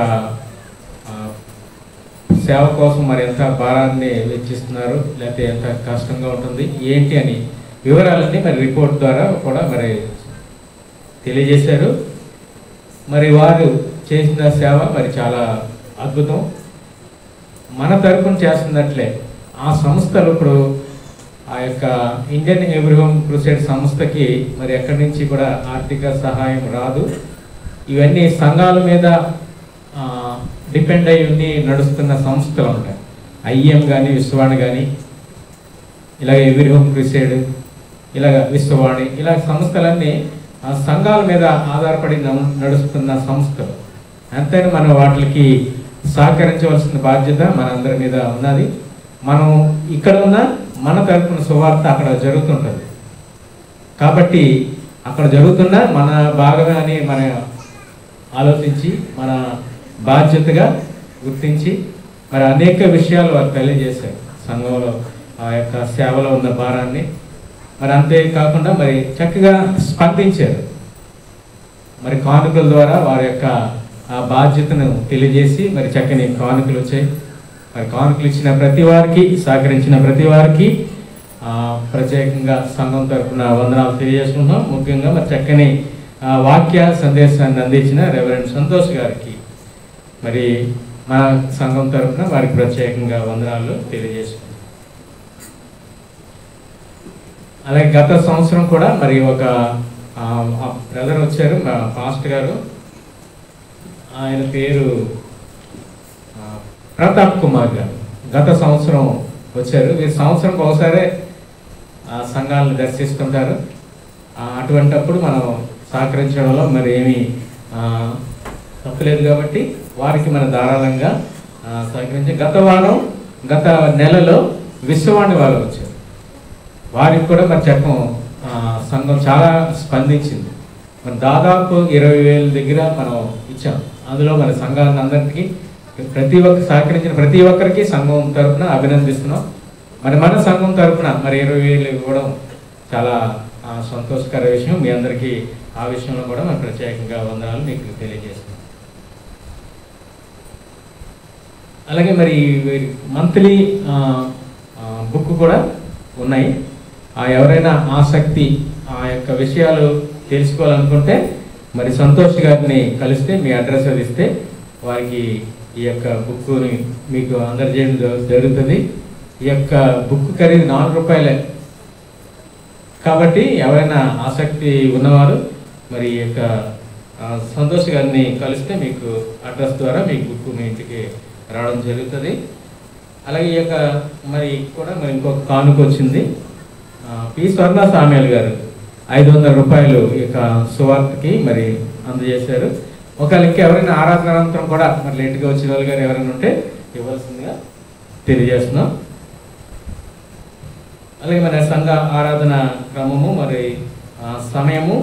సేవ కోసం మరి ఎంత భారాన్ని వెచ్చిస్తున్నారు, లేకపోతే ఎంత కష్టంగా ఉంటుంది ఏంటి అని వివరాలన్నీ మరి రిపోర్ట్ ద్వారా కూడా మరి తెలియజేశారు. మరి వారు చేసిన సేవ మరి చాలా అద్భుతం. మన తరపున చేస్తున్నట్లే ఆ సంస్థలు ఇప్పుడు ఆ యొక్క ఇండియన్ ఎవ్రీ హోమ్ క్రూసేడ్ సంస్థకి మరి ఎక్కడి నుంచి కూడా ఆర్థిక సహాయం రాదు. ఇవన్నీ సంఘాల మీద డిపెండ్ అయి ఉండి నడుస్తున్న సంస్థలు ఉంటాయి. ఐఎం కానీ విశ్వవాణి కానీ, ఇలాగ ఎవ్రీ హోమ్ క్రూసేడ్, ఇలాగ విశ్వవాణి, ఇలా సంస్థలన్నీ సంఘాల మీద ఆధారపడి నడుస్తున్న సంస్థలు. అంతేనా మనం వాటికి సహకరించవలసిన బాధ్యత మనందరి మీద ఉన్నది. మనం ఇక్కడ ఉన్న మన తరపున సువార్త అక్కడ జరుగుతుంటుంది కాబట్టి అక్కడ జరుగుతున్న మన భాగమే అని మన ఆలోచించి మన బాధ్యతగా గుర్తించి మరి అనేక విషయాలు వారు తెలియజేశారు సంఘంలో ఆ యొక్క సేవలో ఉన్న భారాన్ని. మరి అంతేకాకుండా మరి చక్కగా స్పందించారు. మరి కానుకల ద్వారా వారి యొక్క ఆ బాధ్యతను తెలియజేసి మరి చక్కని కానుకలు వచ్చాయి. మరి కానుకలు ఇచ్చిన ప్రతి వారికి, సహకరించిన ప్రతి వారికి ప్రత్యేకంగా సంఘం తరఫున వందనాలు తెలియజేసుకుంటున్నాం. ముఖ్యంగా మరి చక్కని వాక్య సందేశాన్ని అందించిన రెవరెండ్ సంతోష్ గారికి మరి మన సంఘం తరఫున వారికి ప్రత్యేకంగా వందనాలు తెలియజేసుకుంటాం. అలాగే గత సంవత్సరం కూడా మరి ఒక బ్రదర్ వచ్చారు, మా పాస్టర్ గారు, ఆయన పేరు ప్రతాప్ కుమార్ గారు. గత సంవత్సరం వచ్చారు. వీరు సంవత్సరంకి ఒకసారి సంఘాలను దర్శిస్తుంటారు. అటువంటప్పుడు మనం సహకరించడంలో మరి ఏమీ తప్పలేదు కాబట్టి వారికి మన ధారాళంగా సహకరించి గత నెలలో విశ్వవాణి వాళ్ళు వచ్చారు. వారికి కూడా మరి చట్టం సంఘం చాలా స్పందించింది. మరి దాదాపు 20,000 దగ్గర మనం ఇచ్చాం. అందులో మన సంఘాలను అందరికీ సహకరించిన ప్రతి ఒక్కరికి సంఘం తరఫున అభినందిస్తున్నాం. మన సంఘం తరఫున మరి 20,000 ఇవ్వడం చాలా సంతోషకర విషయం. మీ అందరికీ ఆ విషయంలో కూడా మరి ప్రత్యేకంగా వందనాలు మీకు తెలియజేస్తున్నాం. అలాగే మరి మంత్లీ బుక్ కూడా ఉన్నాయి. ఎవరైనా ఆసక్తి ఆ యొక్క విషయాలు తెలుసుకోవాలనుకుంటే మరి సంతోష్ గారిని కలిస్తే మీ అడ్రస్ అది ఇస్తే వారికి ఈ యొక్క బుక్ని మీకు అందజేయడం జరుగుతుంది. ఈ యొక్క బుక్ ఖరీదు 4 రూపాయలే కాబట్టి ఎవరైనా ఆసక్తి ఉన్నవారు మరి ఈ యొక్క సంతోష్ గారిని కలిస్తే మీకు అడ్రస్ ద్వారా మీకు బుక్ మీ ఇంటికి రావడం జరుగుతుంది. అలాగే ఈ యొక్క మరి కూడా మరి ఇంకొక కానుక వచ్చింది. పి స్వర్ణ సామ్యూయల్ గారు 500 రూపాయలు ఈ యొక్క సువార్తకి మరి అందజేశారు. ఒకవేళ ఇంకా ఎవరైనా ఆరాధన అనంతరం కూడా మరి లేట్గా వచ్చిన వాళ్ళు గారు ఎవరైనా ఉంటే ఇవ్వాల్సిందిగా తెలియజేస్తున్నాం. అలాగే మన సంఘ ఆరాధన క్రమము మరి సమయము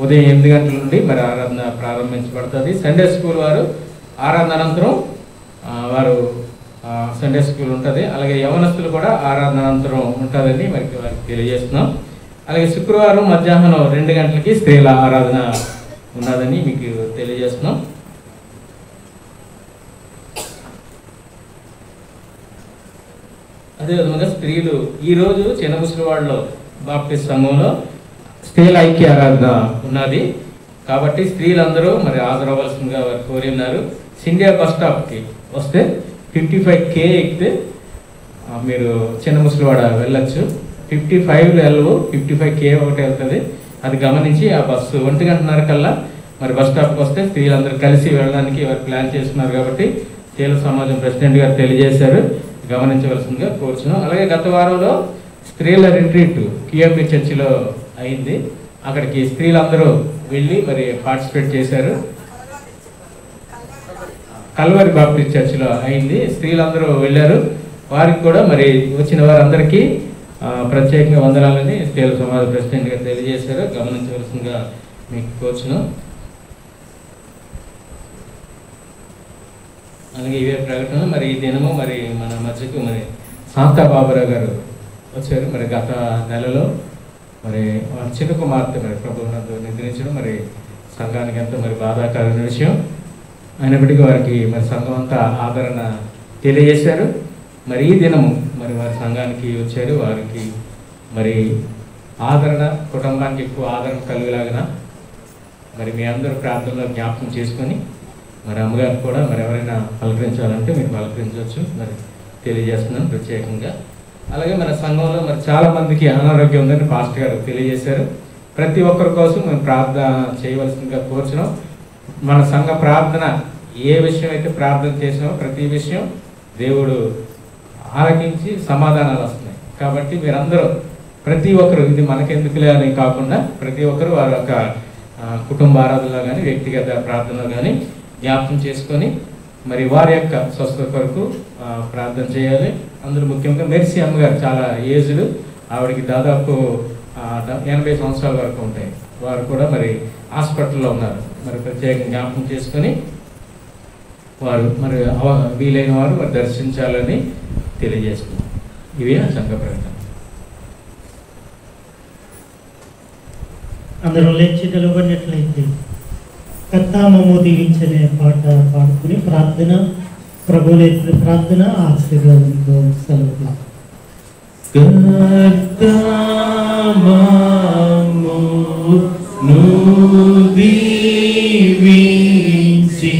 ఉదయం 8 గంటల నుండి మరి ఆరాధన ప్రారంభించబడుతుంది. సండే స్కూల్ వారు ఆరాధన అనంతరం వారు సండే స్కూల్ ఉంటుంది. అలాగే యవనస్తులు కూడా ఆరాధన అనంతరం ఉంటుందని మరి వారికి తెలియజేస్తున్నాం. అలాగే శుక్రవారం మధ్యాహ్నం 2 గంటలకి స్త్రీల ఆరాధన ఉన్నదని మీకు తెలియజేస్తున్నాం. అదేవిధంగా స్త్రీలు ఈరోజు చిన్న ముసలివాడలో బాప్టిస్ట్ సంఘంలో స్త్రీల ఐక్య ఆరాధన ఉన్నది కాబట్టి స్త్రీలందరూ మరి హాజరవ్వాల్సిందిగా వారు కోరి ఉన్నారు. సిండియా బస్ స్టాప్కి వస్తే 55K ఎక్కితే మీరు చిన్న ముసలివాడ వెళ్ళొచ్చు. 55 వెళ్ళవు, 55K ఒకటి వెళ్తుంది. అది గమనించి ఆ బస్సు 1:30 కల్లా మరి బస్ స్టాప్కి వస్తే స్త్రీలందరూ కలిసి వెళ్ళడానికి వారు ప్లాన్ చేస్తున్నారు కాబట్టి స్త్రీల సమాజం ప్రెసిడెంట్ గారు తెలియజేశారు, గమనించవలసిందిగా కోరుచున్నాం. అలాగే గత వారంలో స్త్రీల రిట్రీట్ QMB చర్చిలో అయింది. అక్కడికి స్త్రీలందరూ వెళ్ళి మరి పార్టిసిపేట్ చేశారు. కల్వరి బాప్టిస్ట్ చర్చిలో అయింది, స్త్రీలందరూ వెళ్ళారు. వారికి కూడా మరి వచ్చిన వారందరికీ ప్రత్యేకంగా వందనాలని స్త్రీల సమాజ ప్రెసిడెంట్ గారు తెలియజేశారు, గమనించవలసిందిగా మీకు కోరుచున్నాం. అలాగే ఇవే ప్రకటనలు. మరి ఈ దినము మరి మన మధ్యకు మరి శాంతా బాబురావు గారు వచ్చారు. మరి గత నెలలో మరి వారి చిన్న కుమార్తె మరి ప్రభువునందు నిద్రించడం మరి సంఘానికి ఎంతో మరి బాధాకరమైన విషయం అయినప్పటికీ వారికి మరి సంఘం అంతా ఆదరణ తెలియజేశారు. మరి ఈ దినము మరి వారి సంఘానికి వచ్చారు. వారికి మరి ఆదరణ, కుటుంబానికి ఎక్కువ ఆదరణ కలిగేలాగా మరి మీ అందరూ ప్రార్థనలో జ్ఞాపకం చేసుకొని మరి అమ్మగారు కూడా మరి ఎవరైనా పలకరించాలంటే మీరు పలకరించవచ్చు మరి తెలియజేస్తున్నాను ప్రత్యేకంగా. అలాగే మన సంఘంలో మరి చాలామందికి అనారోగ్యం ఉందని పాస్టర్ గారు తెలియజేశారు. ప్రతి ఒక్కరి కోసం మేము ప్రార్థన చేయవలసిందిగా కోరుచున్నాం. మన సంఘ ప్రార్థన ఏ విషయం అయితే ప్రార్థన చేసినామో ప్రతి విషయం దేవుడు ఆలకించి సమాధానాలు వస్తున్నాయి. కాబట్టి మీరందరూ ప్రతి ఒక్కరు ఇది మనకెందుకులే అని కాకుండా ప్రతి ఒక్కరు వారి యొక్క కుటుంబ ఆరాధనలో కానీ వ్యక్తిగత ప్రార్థనలో కానీ జ్ఞాపకం చేసుకొని మరి వారి యొక్క స్వస్థత కొరకు ప్రార్థన చేయాలి. అందులో ముఖ్యంగా మెర్సీ అమ్మగారు చాలా ఏజ్డ్, ఆవిడకి దాదాపు 80 సంవత్సరాల వరకు ఉంటాయి. వారు కూడా మరి హాస్పిటల్లో ఉన్నారు. మరి ప్రత్యేకంగా జ్ఞాపకం చేసుకొని వారు మరి వీలైన వారు మరి దర్శించాలని తెలియజేస్తున్నారు. ఇవే సంఘ ప్రకటన. అందరూ లేచి నిలబడినట్లయితే కర్తామము దీవించనే పాట పాడుకుని ప్రార్థన ప్రభులేసిన ప్రార్థన ఆశీర్వాదంతో సెలవు. కర్తామము దీవించి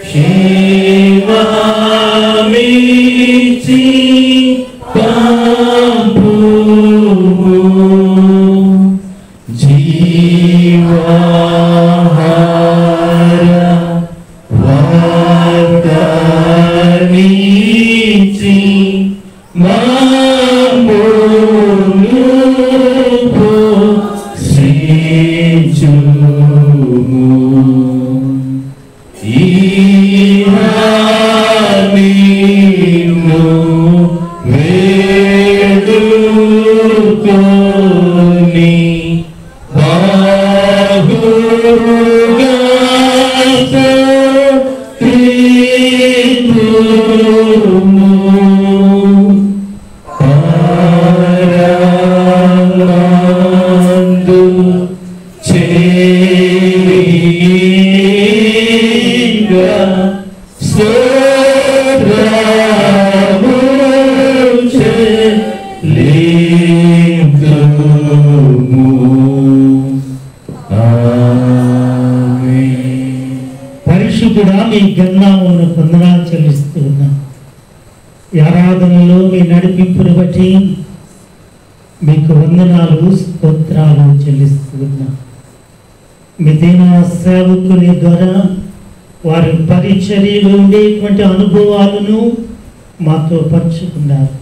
క్షేమమిచ్చి పంపుము జీవాహార వార్తనిచ్చి మాంబులు పోషించుము. ఈహానిను వేడుకొని బాహుగా సత్రితుము పరమందు చేరిగా స్తోత్రము చెల్లింతుము. పరిశుద్ధుడా మీ గన్నామమును వందనాలు చెల్లిస్తూ ఉన్నాం. ఈ ఆరాధనలో మీ నడిపింపును బట్టి మీకు వందనాలు స్తోత్రాలు చెల్లిస్తూ ఉన్నాం. మీ దీన సేవకుని ద్వారా వారి పరిచర్యలో ఉండేటువంటి అనుభవాలను మాతో పంచుకున్నారు.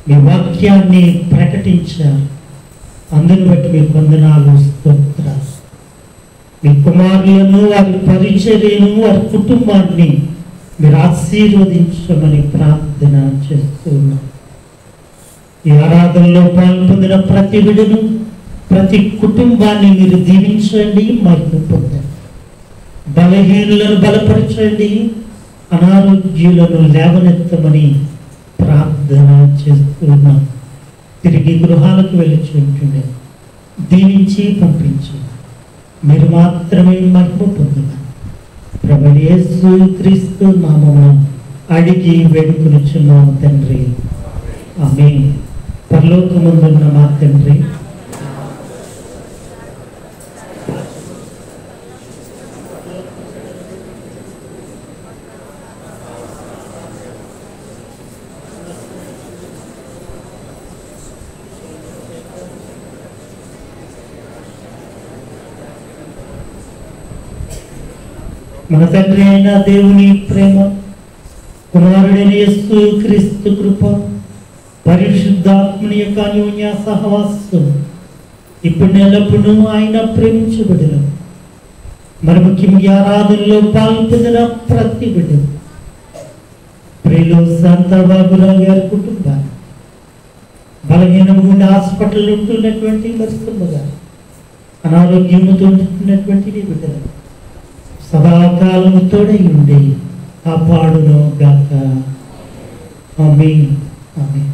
మీ వాక్యాన్ని ప్రకటించారు. అందుని బట్టి మీకు వందనాలు స్తోత్రాలు. మీ కుమారులను వారి పరిచర్యను వారి కుటుంబాన్ని మీరు ఆశీర్వదించమని ప్రార్థన చేస్తున్నాం. ఈ ఆరాధనలో పాల్పొందిన ప్రతి విడును ప్రతి కుటుంబాన్ని మీరు దీవించండి, మహిమ పొందండి. బలహీనులను బలపరచండి, అనారోగ్యులను లేవనెత్తమని ప్రార్థన చేస్తున్నాం. తిరిగి గృహాలకు వెళ్ళుచుంటుండే దీవించి పంపించండి. మీరు మాత్రమే మహిమ పొందుతారు. ప్రభు యేసు క్రీస్తు నామమున అడిగి వేడుకొనుచున్నాం తండ్రి. ఆమేన్. పరలోకమందున్న మా తండ్రి, మన తండ్రి అయిన దేవుని ప్రేమ, కుమారుడైన యేసు క్రీస్తు కృప, పరిశుద్ధాత్మని యొక్క అన్యోన్య సహవాసం ఇప్పుడు ఎల్లప్పుడూ ఆయన ప్రేమించబడిన, మన ముఖ్యంగా ఆరాధనలో పాల్పొందిన ప్రతి బిడ్డ, ప్రియులు శాంతాబాబురావు గారి కుటుంబాన్ని, బలహీనముగా హాస్పిటల్ ఉంటున్నటువంటి మరిస్తుమ్మగా అనారోగ్యముతో ఉంటున్నటువంటి బిడ్డలు సదాకాలము తోడై ఉండి కాపాడును గాక. ఆమేన్. ఆమేన్.